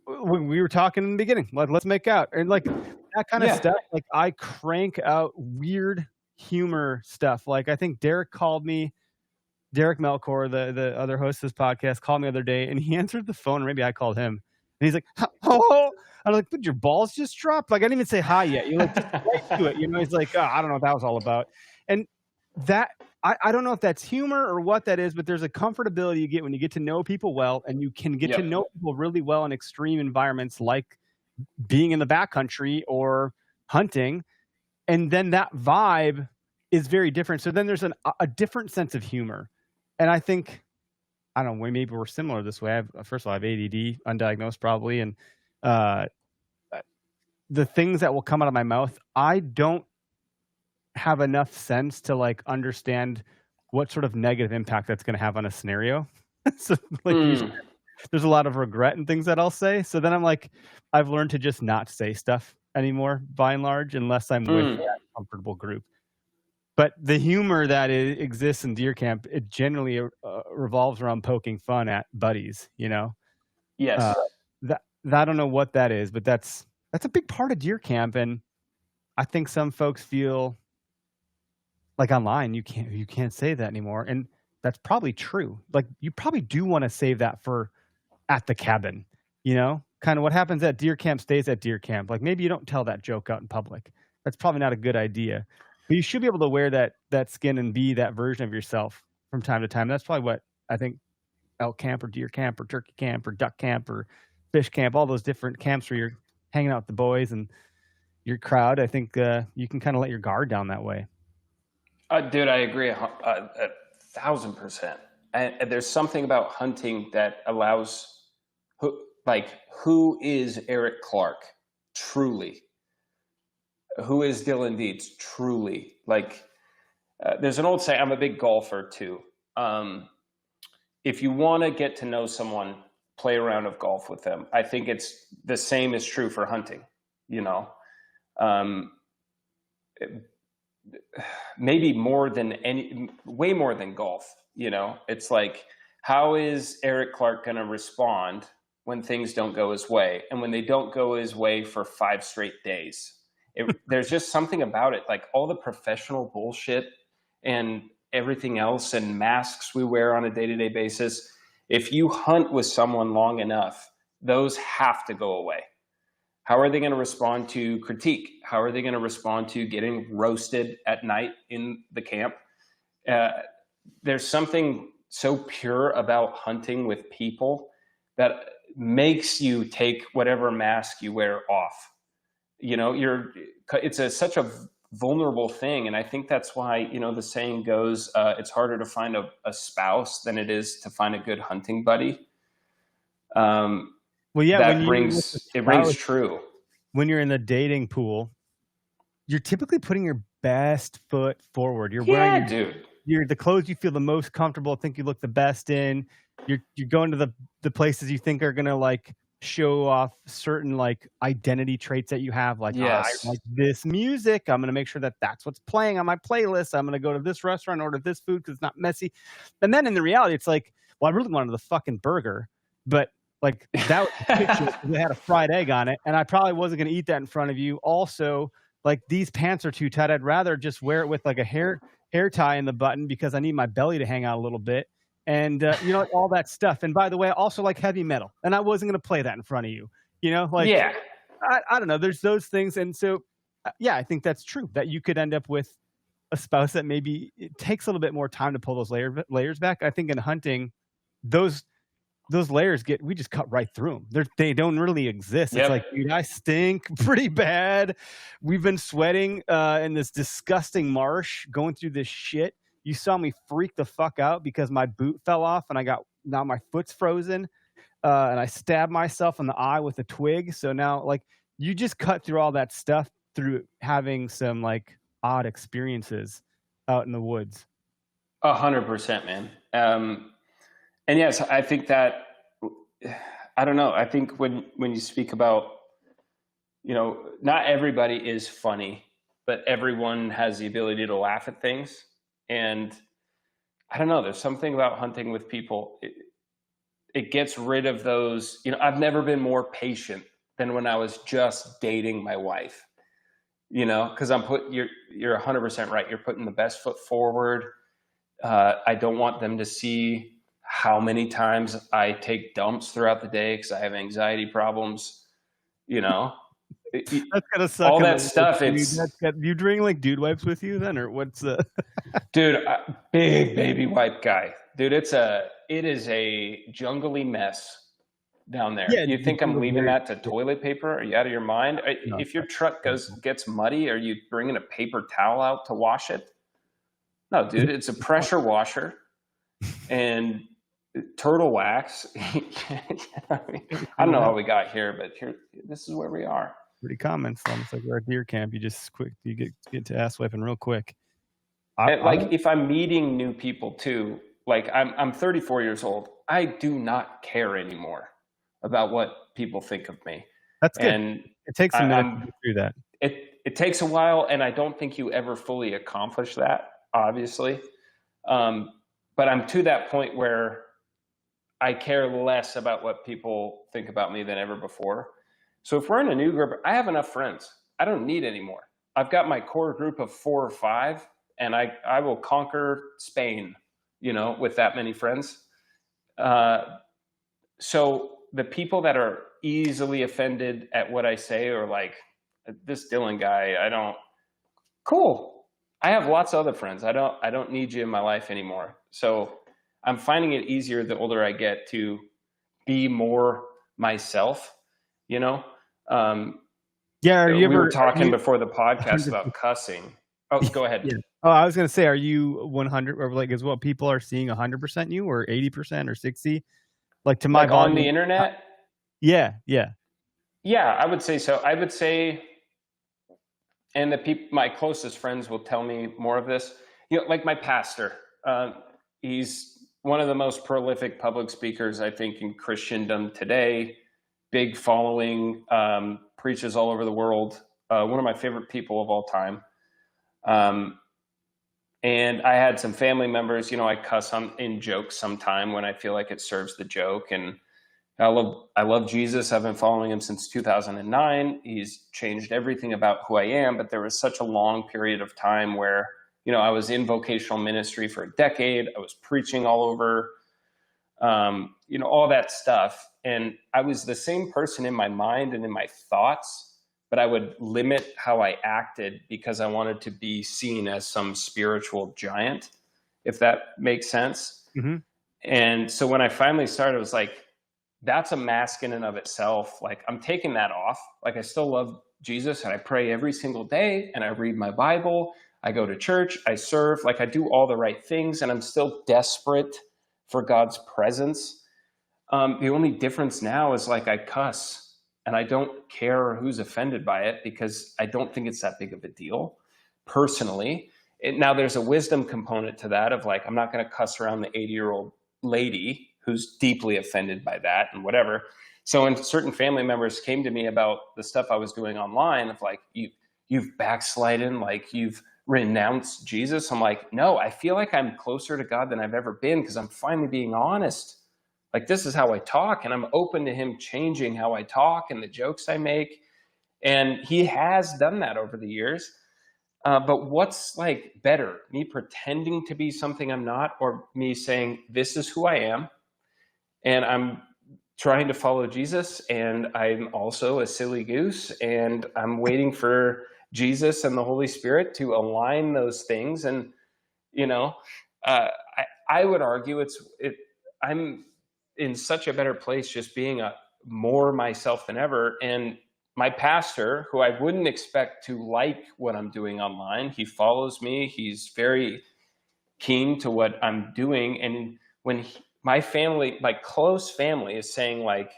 when we were talking in the beginning. Let's make out, and like that kind of stuff. Like I crank out weird humor stuff. Like I think Derek Melkor, the other host of this podcast, called me the other day, and he answered the phone. Or maybe I called him, and he's like, "Oh." I'm like, "Did your balls just drop?" Like I didn't even say hi yet. You're like, just right to it. You know, he's like, "Oh, I don't know what that was all about." And that I don't know if that's humor or what that is, but there's a comfortability you get when you get to know people well, and you can get to know people really well in extreme environments like being in the backcountry or hunting. And then that vibe is very different. So then there's a different sense of humor. And I think, I don't know, maybe we're similar this way. First of all, I have ADD, undiagnosed probably. And the things that will come out of my mouth, I don't have enough sense to like understand what sort of negative impact that's going to have on a scenario. So like usually, there's a lot of regret and things that I'll say. So then I'm like, I've learned to just not say stuff anymore by and large, unless I'm with that comfortable group. But the humor that exists in deer camp, it generally revolves around poking fun at buddies, you know? Yes. I don't know what that is, but that's a big part of deer camp. And I think some folks feel like online, you can't say that anymore. And that's probably true. Like you probably do want to save that for at the cabin, you know, kind of what happens at deer camp stays at deer camp. Like maybe you don't tell that joke out in public. That's probably not a good idea, but you should be able to wear that skin and be that version of yourself from time to time. That's probably what I think elk camp or deer camp or turkey camp or duck camp or fish camp, all those different camps where you're hanging out with the boys and your crowd. I think you can kind of let your guard down that way. Dude, I agree 1,000%. And there's something about hunting that allows, who is Eric Clark truly? Who is Dillon Deitz truly? Like, there's an old saying. I'm a big golfer too. If you want to get to know someone, play a round of golf with them. I think it's the same is true for hunting. You know, maybe way more than golf. You know, it's like, how is Eric Clark going to respond when things don't go his way, and when they don't go his way for 5 straight days? There's just something about it, like all the professional bullshit and everything else and masks we wear on a day-to-day basis. If you hunt with someone long enough, those have to go away. How are they going to respond to critique? How are they going to respond to getting roasted at night in the camp? There's something so pure about hunting with people that makes you take whatever mask you wear off. It's such a vulnerable thing. And I think that's why, the saying goes, it's harder to find a spouse than it is to find a good hunting buddy. Well, yeah, that rings true. When you're in the dating pool, you're typically putting your best foot forward. You're wearing the clothes you feel the most comfortable, think you look the best in. You're going to the places you think are gonna like show off certain like identity traits that you have. Like, yes. I like this music. I'm gonna make sure that that's what's playing on my playlist. I'm gonna go to this restaurant, order this food because it's not messy. And then in the reality, it's like, well, I really wanted the fucking burger, but like that was a picture. They had a fried egg on it, and I probably wasn't going to eat that in front of you. Also, like these pants are too tight. I'd rather just wear it with like a hair tie in the button because I need my belly to hang out a little bit, and all that stuff. And by the way, I also like heavy metal, and I wasn't going to play that in front of you. I don't know. There's those things, and so yeah, I think that's true. That you could end up with a spouse that maybe it takes a little bit more time to pull those layers back. I think in hunting, those layers we just cut right through them. They don't really exist. Yep. It's like, dude, I stink pretty bad. We've been sweating in this disgusting marsh going through this shit. You saw me freak the fuck out because my boot fell off and now my foot's frozen. And I stabbed myself in the eye with a twig. So now like you just cut through all that stuff through having some like odd experiences out in the woods. 100%, man. And yes, I think that, I don't know. I think when you speak about, not everybody is funny, but everyone has the ability to laugh at things. And I don't know, there's something about hunting with people. It gets rid of those, I've never been more patient than when I was just dating my wife, because you're 100% right. You're putting the best foot forward. I don't want them to see how many times I take dumps throughout the day because I have anxiety problems, That's gonna suck. All that stuff. You bring like dude wipes with you then, or what's the? Dude, big baby wipe guy. Dude, it is a jungly mess down there. Yeah, you think I'm leaving that to toilet paper? Are you out of your mind? No. If your truck gets muddy, are you bringing a paper towel out to wash it? No, dude, it's a pressure washer and turtle wax. I don't know how we got here, but this is where we are. Pretty common. It's almost like we're at deer camp. You get to ass wiping real quick. If I'm meeting new people too, like I'm 34 years old. I do not care anymore about what people think of me. That's good. And it takes a minute to do that. It takes a while, and I don't think you ever fully accomplish that, obviously. But I'm to that point where I care less about what people think about me than ever before. So if we're in a new group, I have enough friends. I don't need any more. I've got my core group of 4 or 5, and I will conquer Spain, with that many friends. So the people that are easily offended at what I say, or like, this Dillon guy, cool. I have lots of other friends. I don't need you in my life anymore. So I'm finding it easier the older I get to be more myself, Yeah. We were talking before the podcast about cussing. Oh, go ahead. Yeah. Oh, I was going to say, are you 100 or like is what people are seeing 100% you or 80% or 60? Like to my on the internet? Yeah. Yeah, I would say so. I would say, and my closest friends will tell me more of this. Like my pastor, he's one of the most prolific public speakers, I think, in Christendom today. Big following, preaches all over the world. One of my favorite people of all time. And I had some family members, I cuss in jokes sometime when I feel like it serves the joke. And I love Jesus. I've been following him since 2009. He's changed everything about who I am. But there was such a long period of time where, I was in vocational ministry for a decade. I was preaching all over. all that stuff. And I was the same person in my mind and in my thoughts, but I would limit how I acted because I wanted to be seen as some spiritual giant, if that makes sense. Mm-hmm. And so when I finally started, it was like, that's a mask in and of itself. Like, I'm taking that off. Like, I still love Jesus and I pray every single day and I read my Bible. I go to church, I serve, like I do all the right things, and I'm still desperate for God's presence. The only difference now is like I cuss and I don't care who's offended by it because I don't think it's that big of a deal personally. Now there's a wisdom component to that of like, I'm not going to cuss around the 80-year-old lady who's deeply offended by that and whatever. So when certain family members came to me about the stuff I was doing online of like, you've backslidden, like you've renounced Jesus. I'm like, no, I feel like I'm closer to God than I've ever been because I'm finally being honest. Like, this is how I talk, and I'm open to him changing how I talk and the jokes I make. And he has done that over the years. But what's like better, me pretending to be something I'm not, or me saying, this is who I am, and I'm trying to follow Jesus, and I'm also a silly goose, and I'm waiting for Jesus and the Holy Spirit to align those things. And, I would argue I'm in such a better place just being more myself than ever. And my pastor, who I wouldn't expect to like what I'm doing online, he follows me. He's very keen to what I'm doing. And when my family, my close family, is saying like,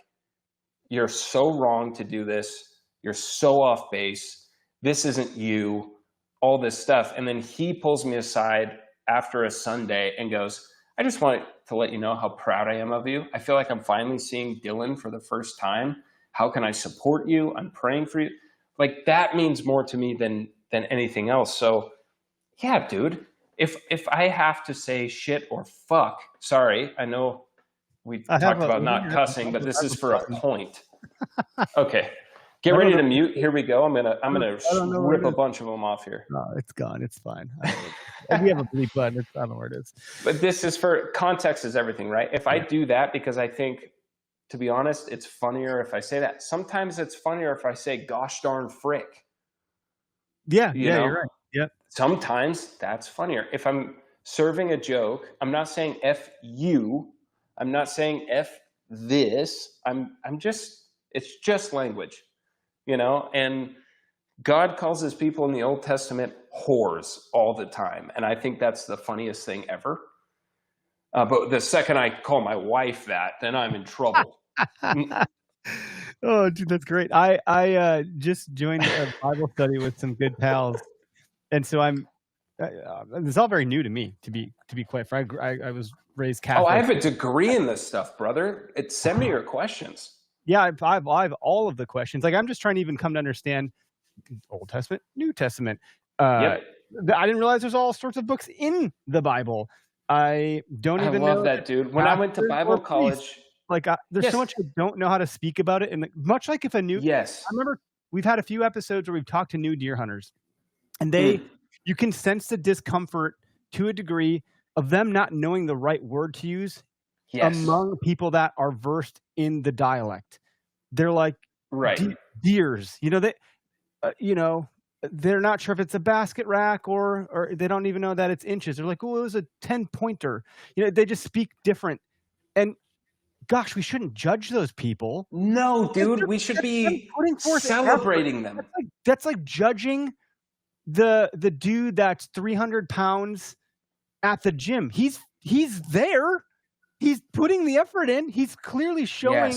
you're so wrong to do this, you're so off base, this isn't you, all this stuff. And then he pulls me aside after a Sunday and goes, I just wanted to let you know how proud I am of you. I feel like I'm finally seeing Dillon for the first time. How can I support you? I'm praying for you. Like, that means more to me than anything else. So yeah, dude, if I have to say shit or fuck, sorry, I know we talked about not cussing, but this is for a point. Okay. Get ready to mute. Here we go. I'm gonna rip a bunch of them off here. No, it's gone. It's fine. We have a bleep button. I don't know where it is. But this is for context is everything, right? If I do that because I think, to be honest, it's funnier if I say that. Sometimes it's funnier if I say gosh darn frick. Yeah, you're right. Yep. Sometimes that's funnier. If I'm serving a joke, I'm not saying F you. I'm not saying F this. It's just language. And God calls his people in the Old Testament whores all the time. And I think that's the funniest thing ever. But the second I call my wife that, then I'm in trouble. Oh, dude, that's great. I just joined a Bible study with some good pals. And so it's all very new to me, to be quite frank. I was raised Catholic. Oh, I have a degree in this stuff, brother. Send me your questions. Yeah, I have all of the questions. Like, I'm just trying to even come to understand Old Testament, New Testament. I didn't realize there's all sorts of books in the Bible. I love that, dude. When I went to Bible college, there's so much I don't know how to speak about it. And much like if I remember we've had a few episodes where we've talked to new deer hunters, and you can sense the discomfort to a degree of them not knowing the right word to use. Yes. Among people that are versed in the dialect. They're like deers, they're not sure if it's a basket rack or they don't even know that it's inches. They're like, oh, it was a 10-pointer. They just speak different. And gosh, we shouldn't judge those people. No, dude, we should be celebrating them. That's like judging the dude that's 300 pounds at the gym. He's there. He's putting the effort in. He's clearly showing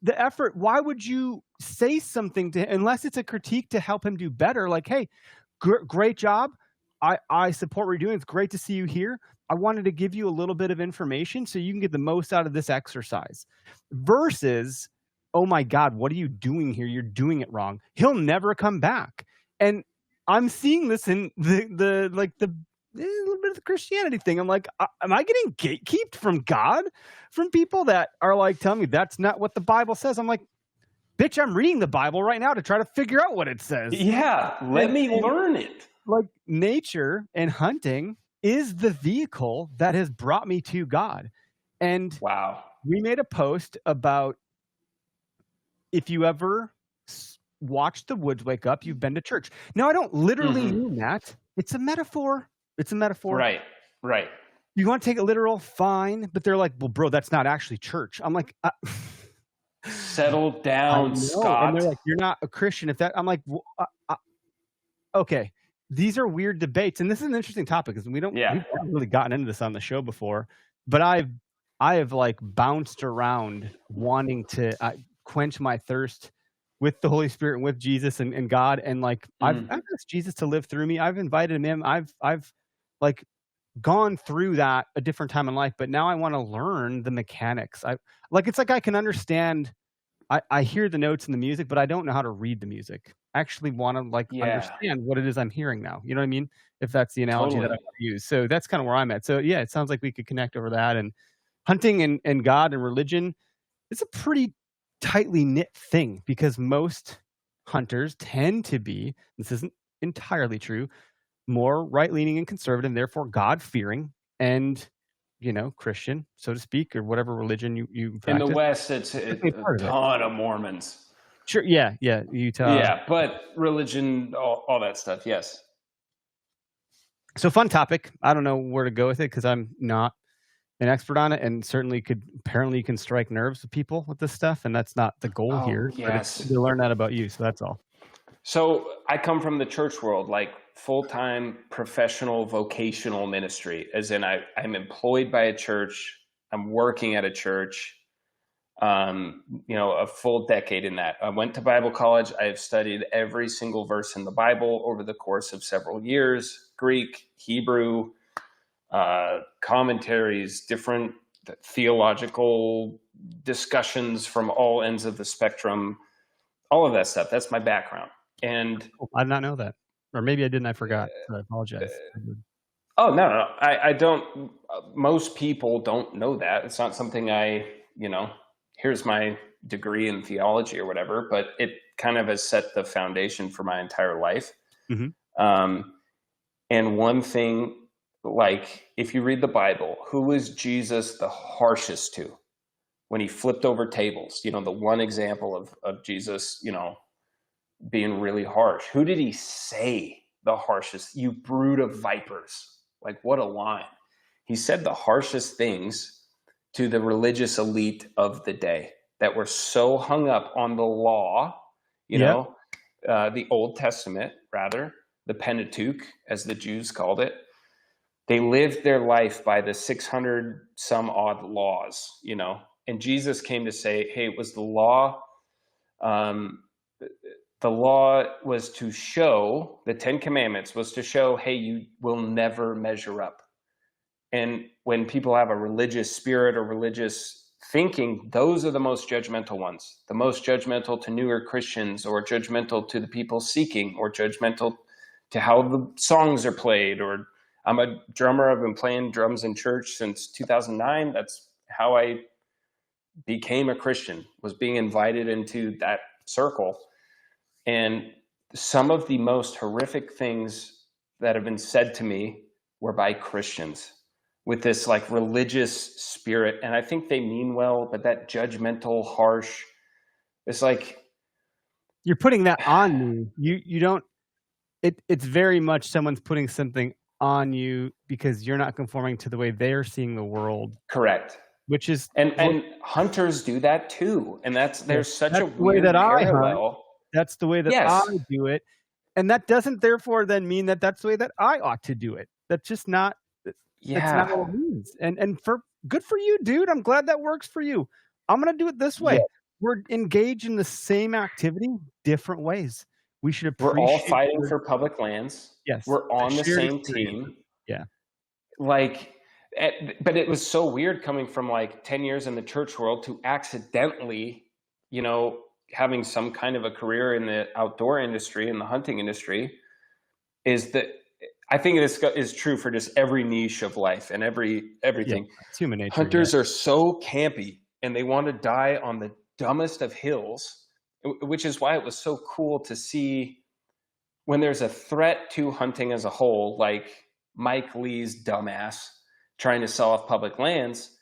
the effort. Why would you say something to him unless it's a critique to help him do better? Like, hey, great job. I support what you're doing. It's great to see you here. I wanted to give you a little bit of information so you can get the most out of this exercise. Versus, oh my God, what are you doing here? You're doing it wrong. He'll never come back. And I'm seeing this in the a little bit of the Christianity thing. I'm like, am I getting gatekeeped from God, from people that are like telling me that's not what the Bible says? I'm like, bitch, I'm reading the Bible right now to try to figure out what it says. Yeah, let me learn it. Like, nature and hunting is the vehicle that has brought me to God. And Wow. we made a post about if you ever watch the woods wake up, you've been to church. Now, I don't literally mean that. It's a metaphor. It's a metaphor. Right. Right. You want to take it literal, fine. But they're like, well, bro, that's not actually church. I'm like, Settle I down, know. And Scott. they're like, you're not a Christian. If that, I'm like, well, okay. These are weird debates, and this is an interesting topic because we've never really gotten into this on the show before. But I have like bounced around wanting to quench my thirst with the Holy Spirit and with Jesus and God, and like I've asked Jesus to live through me. I've invited him in. I've like gone through that a different time in life, but now I want to learn the mechanics. It's like I can understand. I hear the notes in the music, but I don't know how to read the music. I actually want to understand what it is I'm hearing now. You know what I mean? If that's the analogy that I want to use. So that's kind of where I'm at. So yeah, it sounds like we could connect over that. And hunting and God and religion, it's a pretty tightly knit thing because most hunters tend to be, this isn't entirely true, more right-leaning and conservative, and therefore God-fearing and Christian, so to speak, or whatever religion you practice. In the West, it's a ton of Mormons. Sure, yeah, Utah. Yeah, but religion, all that stuff, yes. So fun topic. I don't know where to go with it because I'm not an expert on it, and certainly apparently you can strike nerves with people with this stuff, and that's not the goal here. Yes. But to learn that about you, so that's all. So I come from the church world, like full-time professional vocational ministry, as in I'm employed by a church, I'm working at a church, a full decade in that. I went to Bible college. I have studied every single verse in the Bible over the course of several years, Greek, Hebrew, commentaries, different theological discussions from all ends of the spectrum, all of that stuff. That's my background. And I did not know that. Or maybe I didn't. I forgot. I apologize. Oh, no. I don't. Most people don't know that. It's not something here's my degree in theology or whatever, but it kind of has set the foundation for my entire life. Mm-hmm. And one thing, like if you read the Bible, who was Jesus the harshest to when he flipped over tables? The one example of Jesus, being really harsh. Who did he say the harshest? You brood of vipers. Like, what a line. He said the harshest things to the religious elite of the day that were so hung up on the law, the Old Testament, rather, the Pentateuch, as the Jews called it. They lived their life by the 600 some odd laws, and Jesus came to say, hey, it was the law. The law was to show, the 10 Commandments was to show, hey, you will never measure up. And when people have a religious spirit or religious thinking, those are the most judgmental ones, the most judgmental to newer Christians, or judgmental to the people seeking, or judgmental to how the songs are played. Or I'm a drummer. I've been playing drums in church since 2009. That's how I became a Christian, was being invited into that circle. And some of the most horrific things that have been said to me were by Christians with this like religious spirit. And I think they mean well, but that judgmental, harsh, it's like, you're putting that on me. You don't, it's very much someone's putting something on you because you're not conforming to the way they're seeing the world. Correct. Which is, and hunters do that too. And there's such a weird parallel. That's the way that I do it. And that doesn't therefore then mean that that's the way that I ought to do it. That's just not, that's not what it means. And good for you, dude. I'm glad that works for you. I'm going to do it this way. Yeah. We're engaged in the same activity, different ways. We should appreciate. We're all fighting for public lands. Yes. We're on the same team. Yeah. But it was so weird coming from like 10 years in the church world to accidentally, having some kind of a career in the outdoor industry, in the hunting industry, is that I think it is true for just every niche of life and everything. Yeah, it's human nature. Hunters are so campy and they want to die on the dumbest of hills, which is why it was so cool to see when there's a threat to hunting as a whole, like Mike Lee's dumbass trying to sell off public lands.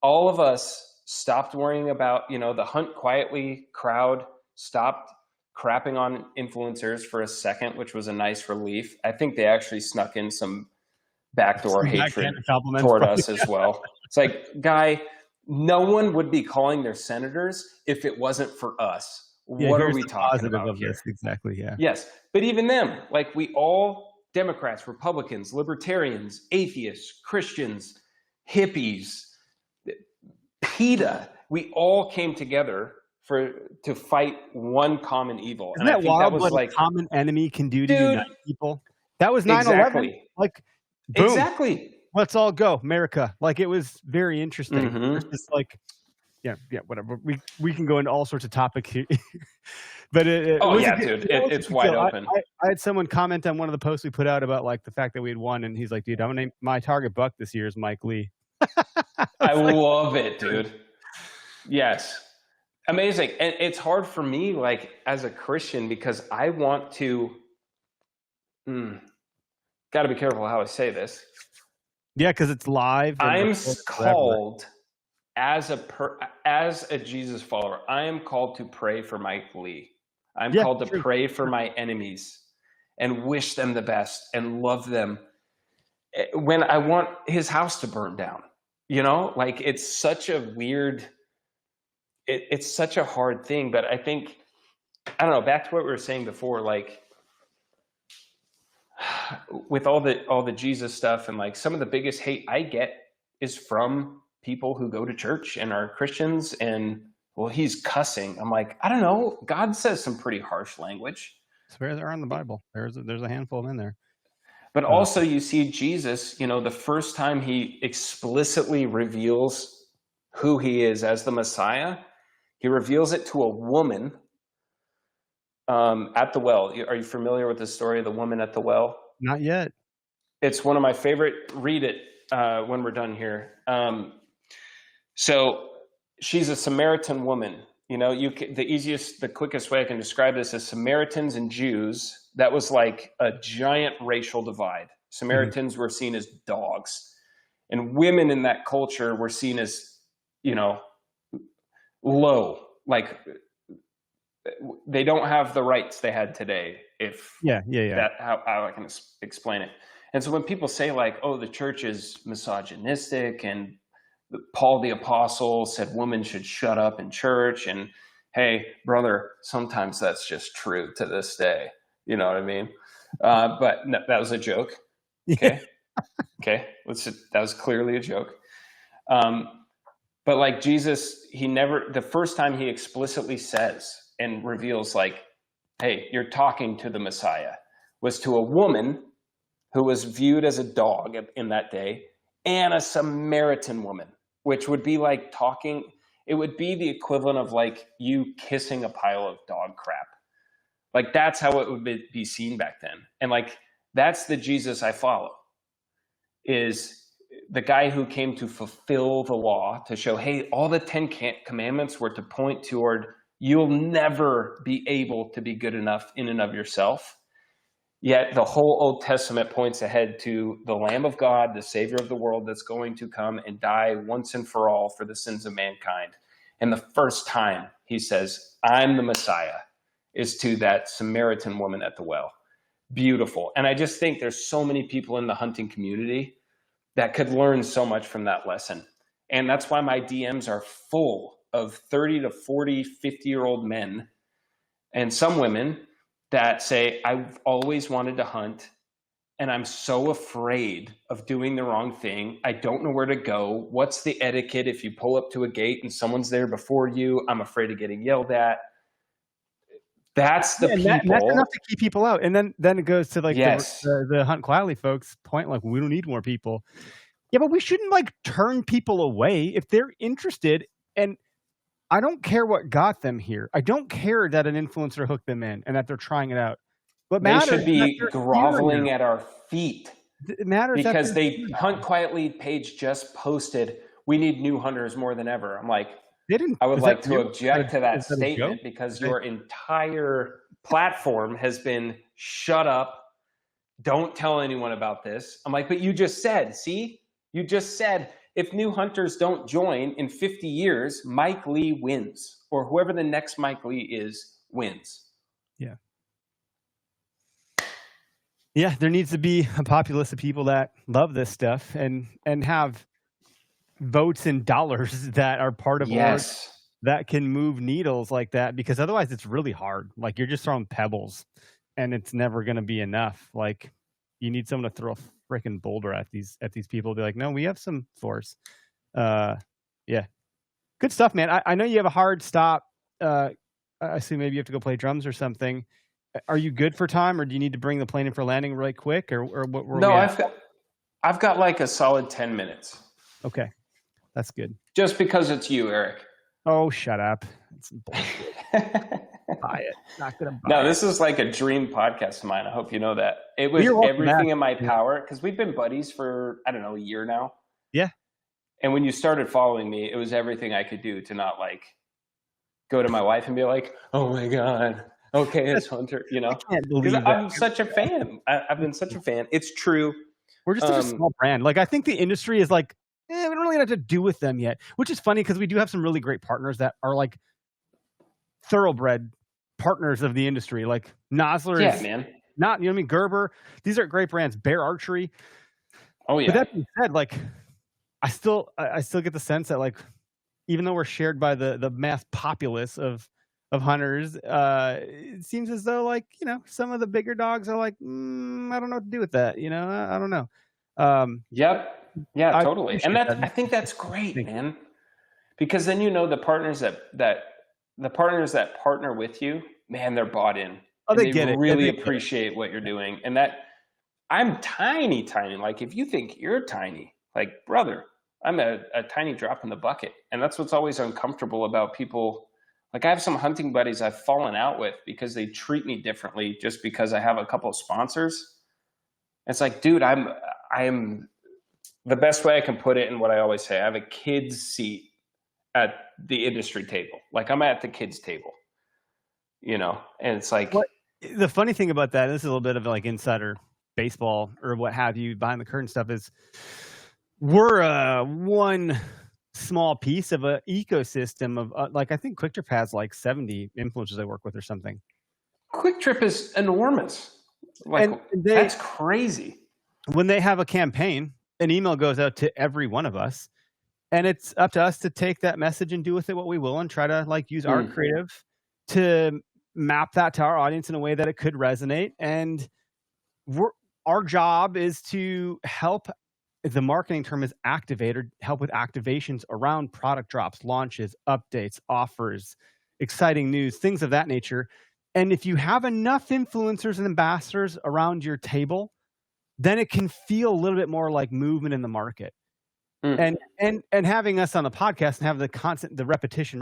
all of us stopped worrying about, the hunt quietly crowd stopped crapping on influencers for a second, which was a nice relief. I think they actually snuck in some backdoor hatred toward us as well. It's like, guy, no one would be calling their senators if it wasn't for us. What are we talking about here? Exactly, yeah. Yes, but even them, like we all, Democrats, Republicans, libertarians, atheists, Christians, hippies, PETA, we all came together to fight one common evil. Isn't that wild what a common enemy can do to unite people? That was 9/11. Exactly. Like, boom. Exactly. Let's all go, America. Like, it was very interesting. Mm-hmm. It's just like, yeah, whatever. We can go into all sorts of topics here. But it's wide open. I had someone comment on one of the posts we put out about like the fact that we had won, and he's like, dude, I'm gonna name my target buck this year is Mike Lee. I love it, dude. Yes. Amazing. And it's hard for me, like, as a Christian, because I want to, got to be careful how I say this. Yeah, because it's live. I'm called as a Jesus follower, I am called to pray for Mike Lee. I'm called to pray for my enemies and wish them the best and love them when I want his house to burn down. Like, it's such a weird, it's such a hard thing. But I think, I don't know, back to what we were saying before, like with all the Jesus stuff, and like some of the biggest hate I get is from people who go to church and are Christians, and well, he's cussing. I'm like, I don't know. God says some pretty harsh language. Swear they're in the Bible. There's a handful of them in there. But also you see Jesus, the first time he explicitly reveals who he is as the Messiah, he reveals it to a woman at the well. Are you familiar with the story of the woman at the well? Not yet. It's one of my favorite. Read it when we're done here. So she's a Samaritan woman. The quickest way I can describe this is Samaritans and Jews. That was like a giant racial divide. Samaritans were seen as dogs, and women in that culture were seen as, low. Like, they don't have the rights they had today. How I can explain it. And so when people say like, oh, the church is misogynistic, and Paul the Apostle said women should shut up in church, and hey, brother, sometimes that's just true to this day. You know what I mean? But no, that was a joke. Okay. Okay. That was clearly a joke. But like Jesus, the first time he explicitly says and reveals like, hey, you're talking to the Messiah, was to a woman who was viewed as a dog in that day, and a Samaritan woman, which would be like it would be the equivalent of like you kissing a pile of dog crap. Like, that's how it would be seen back then. And like, that's the Jesus I follow, is the guy who came to fulfill the law, to show, hey, all the 10 commandments were to point toward, you'll never be able to be good enough in and of yourself. Yet the whole Old Testament points ahead to the Lamb of God, the Savior of the world, that's going to come and die once and for all for the sins of mankind. And the first time he says, I'm the Messiah, is to that Samaritan woman at the well. Beautiful. And I just think there's so many people in the hunting community that could learn so much from that lesson. And that's why my DMs are full of 30 to 40, 50-year-old men and some women that say, I've always wanted to hunt, and I'm so afraid of doing the wrong thing. I don't know where to go. What's the etiquette if you pull up to a gate and someone's there before you? I'm afraid of getting yelled at. That's the people. That's enough to keep people out. And then it goes to like the Hunt Quietly folks point, like, we don't need more people. Yeah, but we shouldn't like turn people away if they're interested. And I don't care what got them here. I don't care that an influencer hooked them in and that they're trying it out. What they should be groveling at our feet. It matters because they Hunt Quietly page just posted, we need new hunters more than ever. I'm like, I would like to object to that statement, because your entire platform has been shut up. Don't tell anyone about this. I'm like, but you just said, see, you just said if new hunters don't join in 50 years, Mike Lee wins, or whoever the next Mike Lee is wins. Yeah. Yeah, there needs to be a populace of people that love this stuff and have votes and dollars that are part of orgs that can move needles like that, because otherwise it's really hard. Like, you're just throwing pebbles and it's never going to be enough. Like, you need someone to throw a freaking boulder at these people, be like, no, we have some force. Yeah, good stuff, man. I know you have a hard stop. I assume maybe you have to go play drums or something. Are you good for time, or do you need to bring the plane in for landing really quick, or what? No, I've got like a solid 10 minutes. Okay, that's good. Just because it's you, Eric. Oh, shut up. It's bullshit. Buy it. Not gonna buy No, it. this is like a dream podcast of mine. I hope you know that. It was everything in my power, because we've been buddies for, I don't know, a year now. Yeah. And when you started following me, it was everything I could do to not like go to my wife and be like, oh my God, okay, it's Hunter, you know? I can't believe that. I'm such a fan. I've been such a fan. It's true. We're just such a small brand. Like, I think the industry is like, we don't really have to do with them yet, which is funny because we do have some really great partners that are like thoroughbred partners of the industry. Like Nosler is not, you know what I mean? Gerber, these are great brands. Bear Archery. Oh yeah. But that being said, like, I still get the sense that, like, even though we're shared by the mass populace of hunters, it seems as though, like, you know, some of the bigger dogs are like, I don't know what to do with that. You know, I don't know. Yep. Yeah, totally. And I think that's great, man. Because then, you know, the partners that partner with you, man, they're bought in. Oh, they get it. Really appreciate what you're doing. And that I'm tiny. Like, if you think you're tiny, like, brother, I'm a tiny drop in the bucket. And that's what's always uncomfortable about people. Like, I have some hunting buddies I've fallen out with because they treat me differently just because I have a couple of sponsors. It's like, dude, I'm the best way I can put it, and what I always say, I have a kid's seat at the industry table. Like, I'm at the kids' table, you know? And it's like, the funny thing about that, this is a little bit of like insider baseball or what have you, behind the curtain stuff, is we're one small piece of an ecosystem of like, I think Quick Trip has like 70 influencers I work with or something. Quick Trip is enormous. Like, that's crazy. When they have a campaign, an email goes out to every one of us, and it's up to us to take that message and do with it what we will, and try to like use our creative to map that to our audience in a way that it could resonate. And our job is to help. The marketing term is activator, help with activations around product drops, launches, updates, offers, exciting news, things of that nature. And if you have enough influencers and ambassadors around your table, then it can feel a little bit more like movement in the market. And having us on the podcast and have the repetition,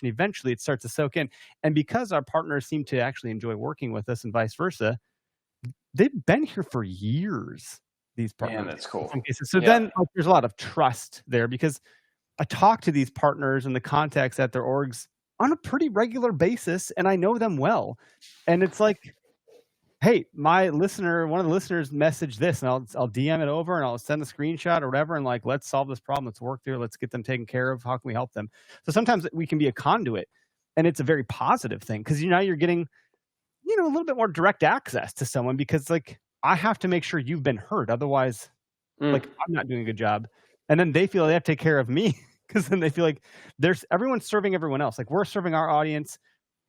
eventually it starts to soak in. And because our partners seem to actually enjoy working with us and vice versa, they've been here for years, these partners. Man, that's cool. In some cases. So then like, there's a lot of trust there, because I talk to these partners and the contacts at their orgs on a pretty regular basis, and I know them well. And it's like, hey, one of the listeners messaged this, and I'll DM it over, and I'll send a screenshot or whatever, and like, let's solve this problem. Let's work through it. Let's get them taken care of. How can we help them? So sometimes we can be a conduit, and it's a very positive thing, because now you're getting, you know, a little bit more direct access to someone, because like, I have to make sure you've been heard. Otherwise, like, I'm not doing a good job. And then they feel they have to take care of me, because then they feel like everyone's serving everyone else. Like, we're serving our audience.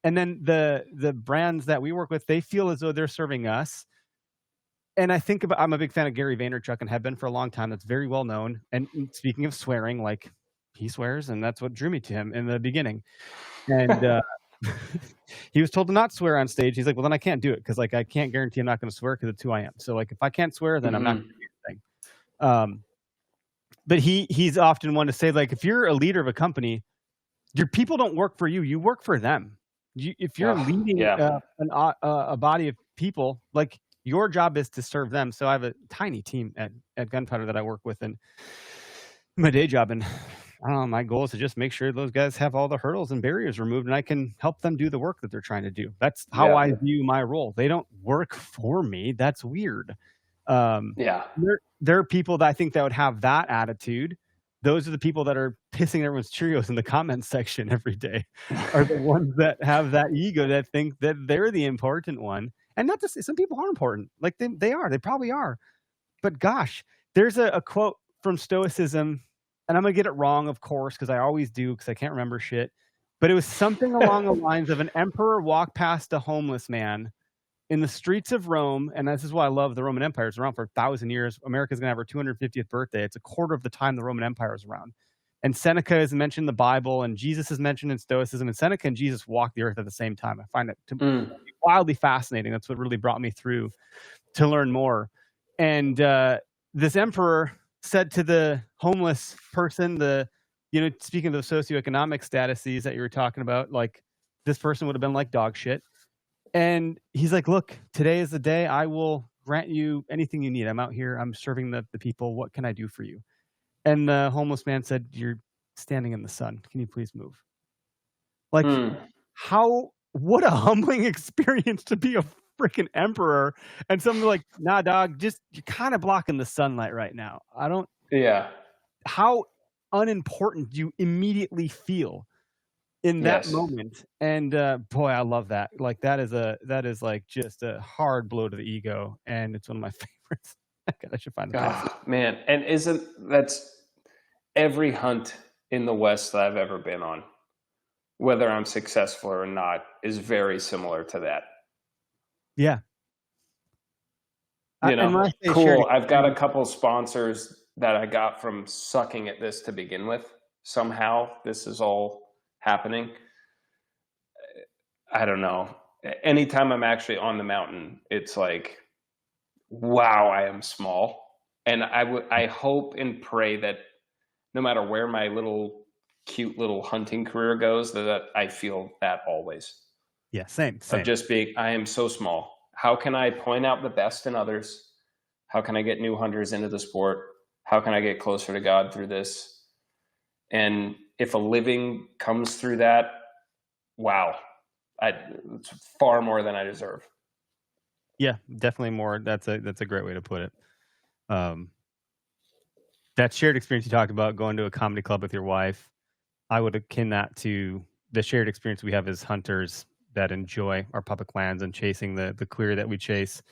And then the brands that we work with, they feel as though they're serving us. And I'm a big fan of Gary Vaynerchuk, and have been for a long time. That's very well known. And speaking of swearing, like, he swears, and that's what drew me to him in the beginning. And he was told to not swear on stage. He's like, well, then I can't do it, because like, I can't guarantee I'm not going to swear, because it's who I am. So like, if I can't swear, then I'm not going to do anything. But he's often one to say, like, if you're a leader of a company, your people don't work for you. You work for them. If you're leading a body of people, like, your job is to serve them. So I have a tiny team at Gunpowder that I work with in my day job. And my goal is to just make sure those guys have all the hurdles and barriers removed, and I can help them do the work that they're trying to do. That's how I view my role. They don't work for me. That's weird. Yeah. There are people that I think that would have that attitude. Those are the people that are pissing everyone's Cheerios in the comments section every day, are the ones that have that ego that think that they're the important one. And not to say some people are important. Like they probably are. But gosh, there's a quote from Stoicism, and I'm gonna get it wrong, of course, because I always do, because I can't remember shit. But it was something along the lines of an emperor walked past a homeless man in the streets of Rome, and this is why I love the Roman Empire. It's around for 1,000 years. America's going to have her 250th birthday. It's a quarter of the time the Roman Empire is around. And Seneca is mentioned in the Bible, and Jesus is mentioned in Stoicism, and Seneca and Jesus walked the earth at the same time. I find it to be wildly fascinating. That's what really brought me through to learn more. And this emperor said to the homeless person, speaking of the socioeconomic statuses that you were talking about, like this person would have been like dog shit. And he's like, look, today is the day I will grant you anything you need. I'm out here. I'm serving the people. What can I do for you? And the homeless man said, you're standing in the sun. Can you please move? Like, what a humbling experience to be a freaking emperor. And someone like, nah, dog, you're kind of blocking the sunlight right now. How unimportant do you immediately feel in that moment? And boy, I love that. Like that is like just a hard blow to the ego, and it's one of my favorites. I should find that. Man, and that's every hunt in the West that I've ever been on, whether I'm successful or not, is very similar to that. Yeah. Cool. I've got a couple sponsors that I got from sucking at this to begin with. Somehow this is all happening. I don't know. Anytime I'm actually on the mountain, it's like, wow, I am small. And I hope and pray that no matter where my cute little hunting career goes, that I feel that always. Yeah, same. Of just being, I am so small. How can I point out the best in others? How can I get new hunters into the sport? How can I get closer to God through this? And if a living comes through that, wow, it's far more than I deserve. Yeah, definitely more. That's a great way to put it. That shared experience you talked about, going to a comedy club with your wife, I would akin that to the shared experience we have as hunters that enjoy our public lands and chasing the clear that we chase.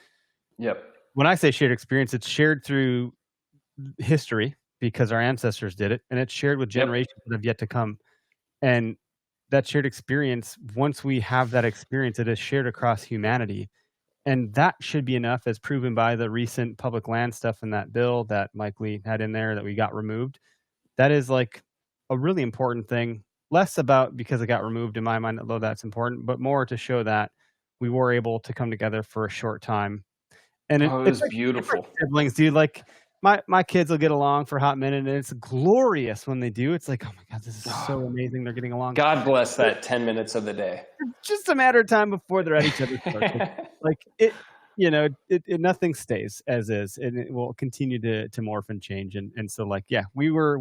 Yep. When I say shared experience, it's shared through history because our ancestors did it, and it's shared with generations that have yet to come. And that shared experience, once we have that experience, it is shared across humanity. And that should be enough, as proven by the recent public land stuff in that bill that Mike Lee had in there that we got removed. That is like a really important thing. Less about because it got removed in my mind, although that's important, but more to show that we were able to come together for a short time. And it was beautiful. Siblings, dude. Like my kids will get along for a hot minute, and it's glorious when they do. It's like, oh my God, this is so amazing. They're getting along. God bless that 10 minutes of the day. Just a matter of time before they're at each other's throats. Like it, nothing stays as is, and it will continue to morph and change. And so, like, yeah, we were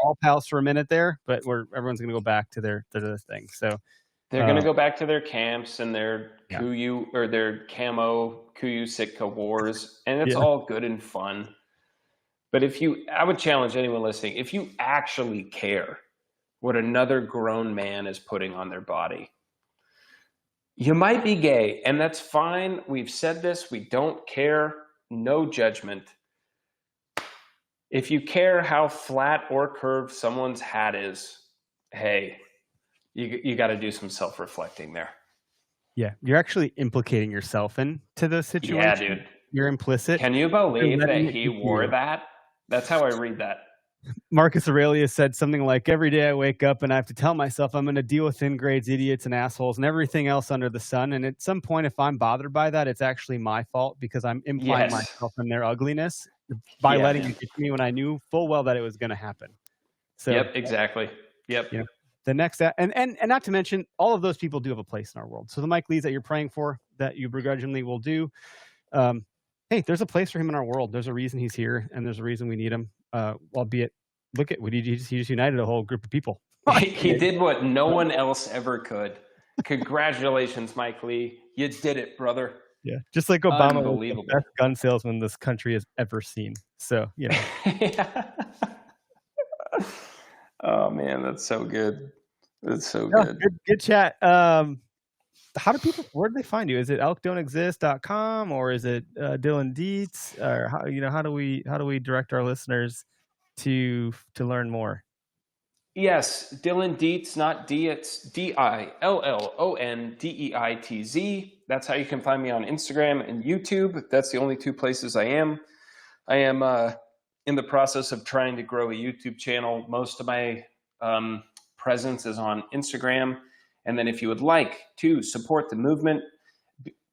all pals for a minute there, but everyone's going to go back to their thing. So they're going to go back to their camps and their Kuyu or their camo Kuyu Sitka wars, and it's all good and fun. But I would challenge anyone listening, if you actually care what another grown man is putting on their body, you might be gay, and that's fine. We've said this. We don't care. No judgment. If you care how flat or curved someone's hat is, hey, you got to do some self-reflecting there. Yeah, you're actually implicating yourself into the situation. Yeah, dude. You're implicit. Can you believe that he wore that? That's how I read that. Marcus Aurelius said something like, every day I wake up and I have to tell myself I'm going to deal with ingrates, idiots, and assholes and everything else under the sun. And at some point, if I'm bothered by that, it's actually my fault because I'm implying myself in their ugliness by letting it get to me when I knew full well that it was going to happen. So, yep, exactly. Yep. The next, and not to mention, all of those people do have a place in our world. So the Mike Lees that you're praying for, that you begrudgingly will do, hey, there's a place for him in our world. There's a reason he's here, and there's a reason we need him. Albeit, look at what he just united a whole group of people. He did what no one else ever could. Congratulations, Mike Lee. You did it, brother. Yeah, just like Obama was the Unbelievable. best gun salesman this country has ever seen. So, Yeah. Oh man, that's so good. That's so yeah, good. good chat. Where do they find you? Is it elkdon'texist.com or is it Dillon Deitz? Or how do we direct our listeners to learn more? Yes, Dillon Deitz, not D, it's DILLONDEITZ. That's how you can find me on Instagram and YouTube. That's the only two places I am. I am in the process of trying to grow a YouTube channel. Most of my presence is on Instagram. And then if you would like to support the movement,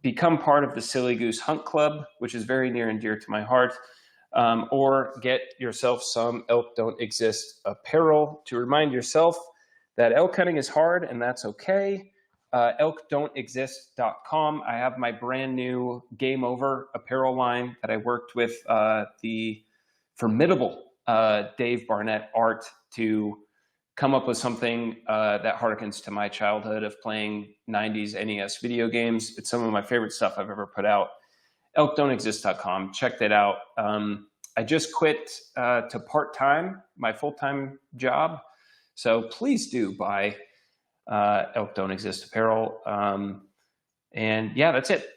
become part of the Silly Goose Hunt Club, which is very near and dear to my heart, or get yourself some Elk Don't Exist apparel to remind yourself that elk hunting is hard and that's okay. elkdon'texist.com. I have my brand new Game Over apparel line that I worked with the formidable Dave Barnett Art to come up with something that harkens to my childhood of playing 90s NES video games. It's some of my favorite stuff I've ever put out. elkdon'texist.com. Check that out. I just quit to part-time, my full-time job. So please do buy Elk Don't Exist apparel. And yeah, that's it.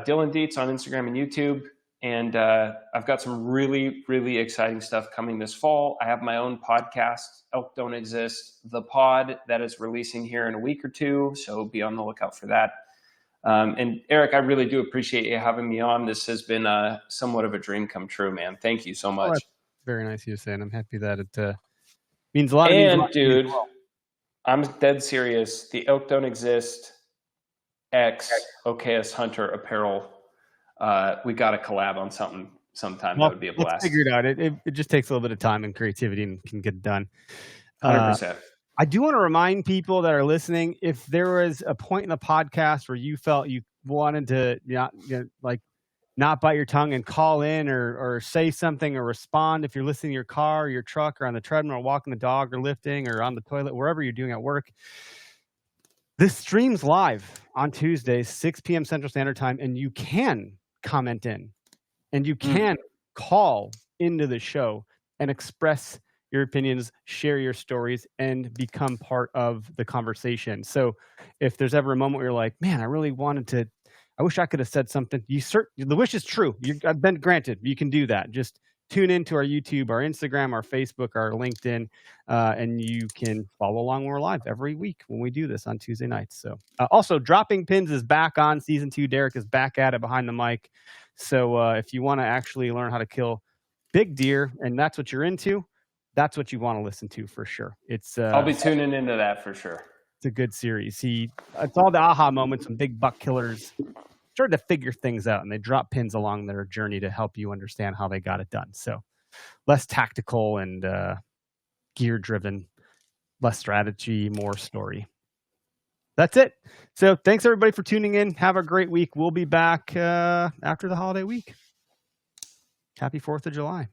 Dillon Deitz on Instagram and YouTube. And I've got some really, really exciting stuff coming this fall. I have my own podcast, Elk Don't Exist, the pod, that is releasing here in a week or two. So be on the lookout for that. And Eric, I really do appreciate you having me on. This has been somewhat of a dream come true, man. Thank you so much. That's very nice of you to say, and I'm happy that it means a lot. And dude, I'm dead serious. The Elk Don't Exist X OKS Hunter apparel. We got to collab on something sometime. That would be a blast. Let's figure it out. It just takes a little bit of time and creativity and can get it done. 100%. I do want to remind people that are listening, if there was a point in the podcast where you felt you wanted to not bite your tongue and call in or say something or respond, if you're listening to your car or your truck or on the treadmill or walking the dog or lifting or on the toilet, wherever you're doing at work, this streams live on Tuesdays, 6 p.m. Central Standard Time, and you can comment in and you can call into the show and express your opinions, share your stories, and become part of the conversation. So if there's ever a moment where you're like, man, I wish I could have said something. The wish is true. I've been granted. You can do that. Just tune into our YouTube, our Instagram, our Facebook, our LinkedIn, and you can follow along when we're live every week when we do this on Tuesday nights. So also, Dropping Pins is back on season 2. Derek is back at it behind the mic. So if you want to actually learn how to kill big deer, and that's what you're into, that's what you want to listen to for sure. I'll be tuning into that for sure. It's a good series. It's all the aha moments when big buck killers started to figure things out, and they drop pins along their journey to help you understand how they got it done. So less tactical and gear driven, less strategy, more story. That's it. So thanks everybody for tuning in. Have a great week. We'll be back after the holiday week. Happy 4th of July.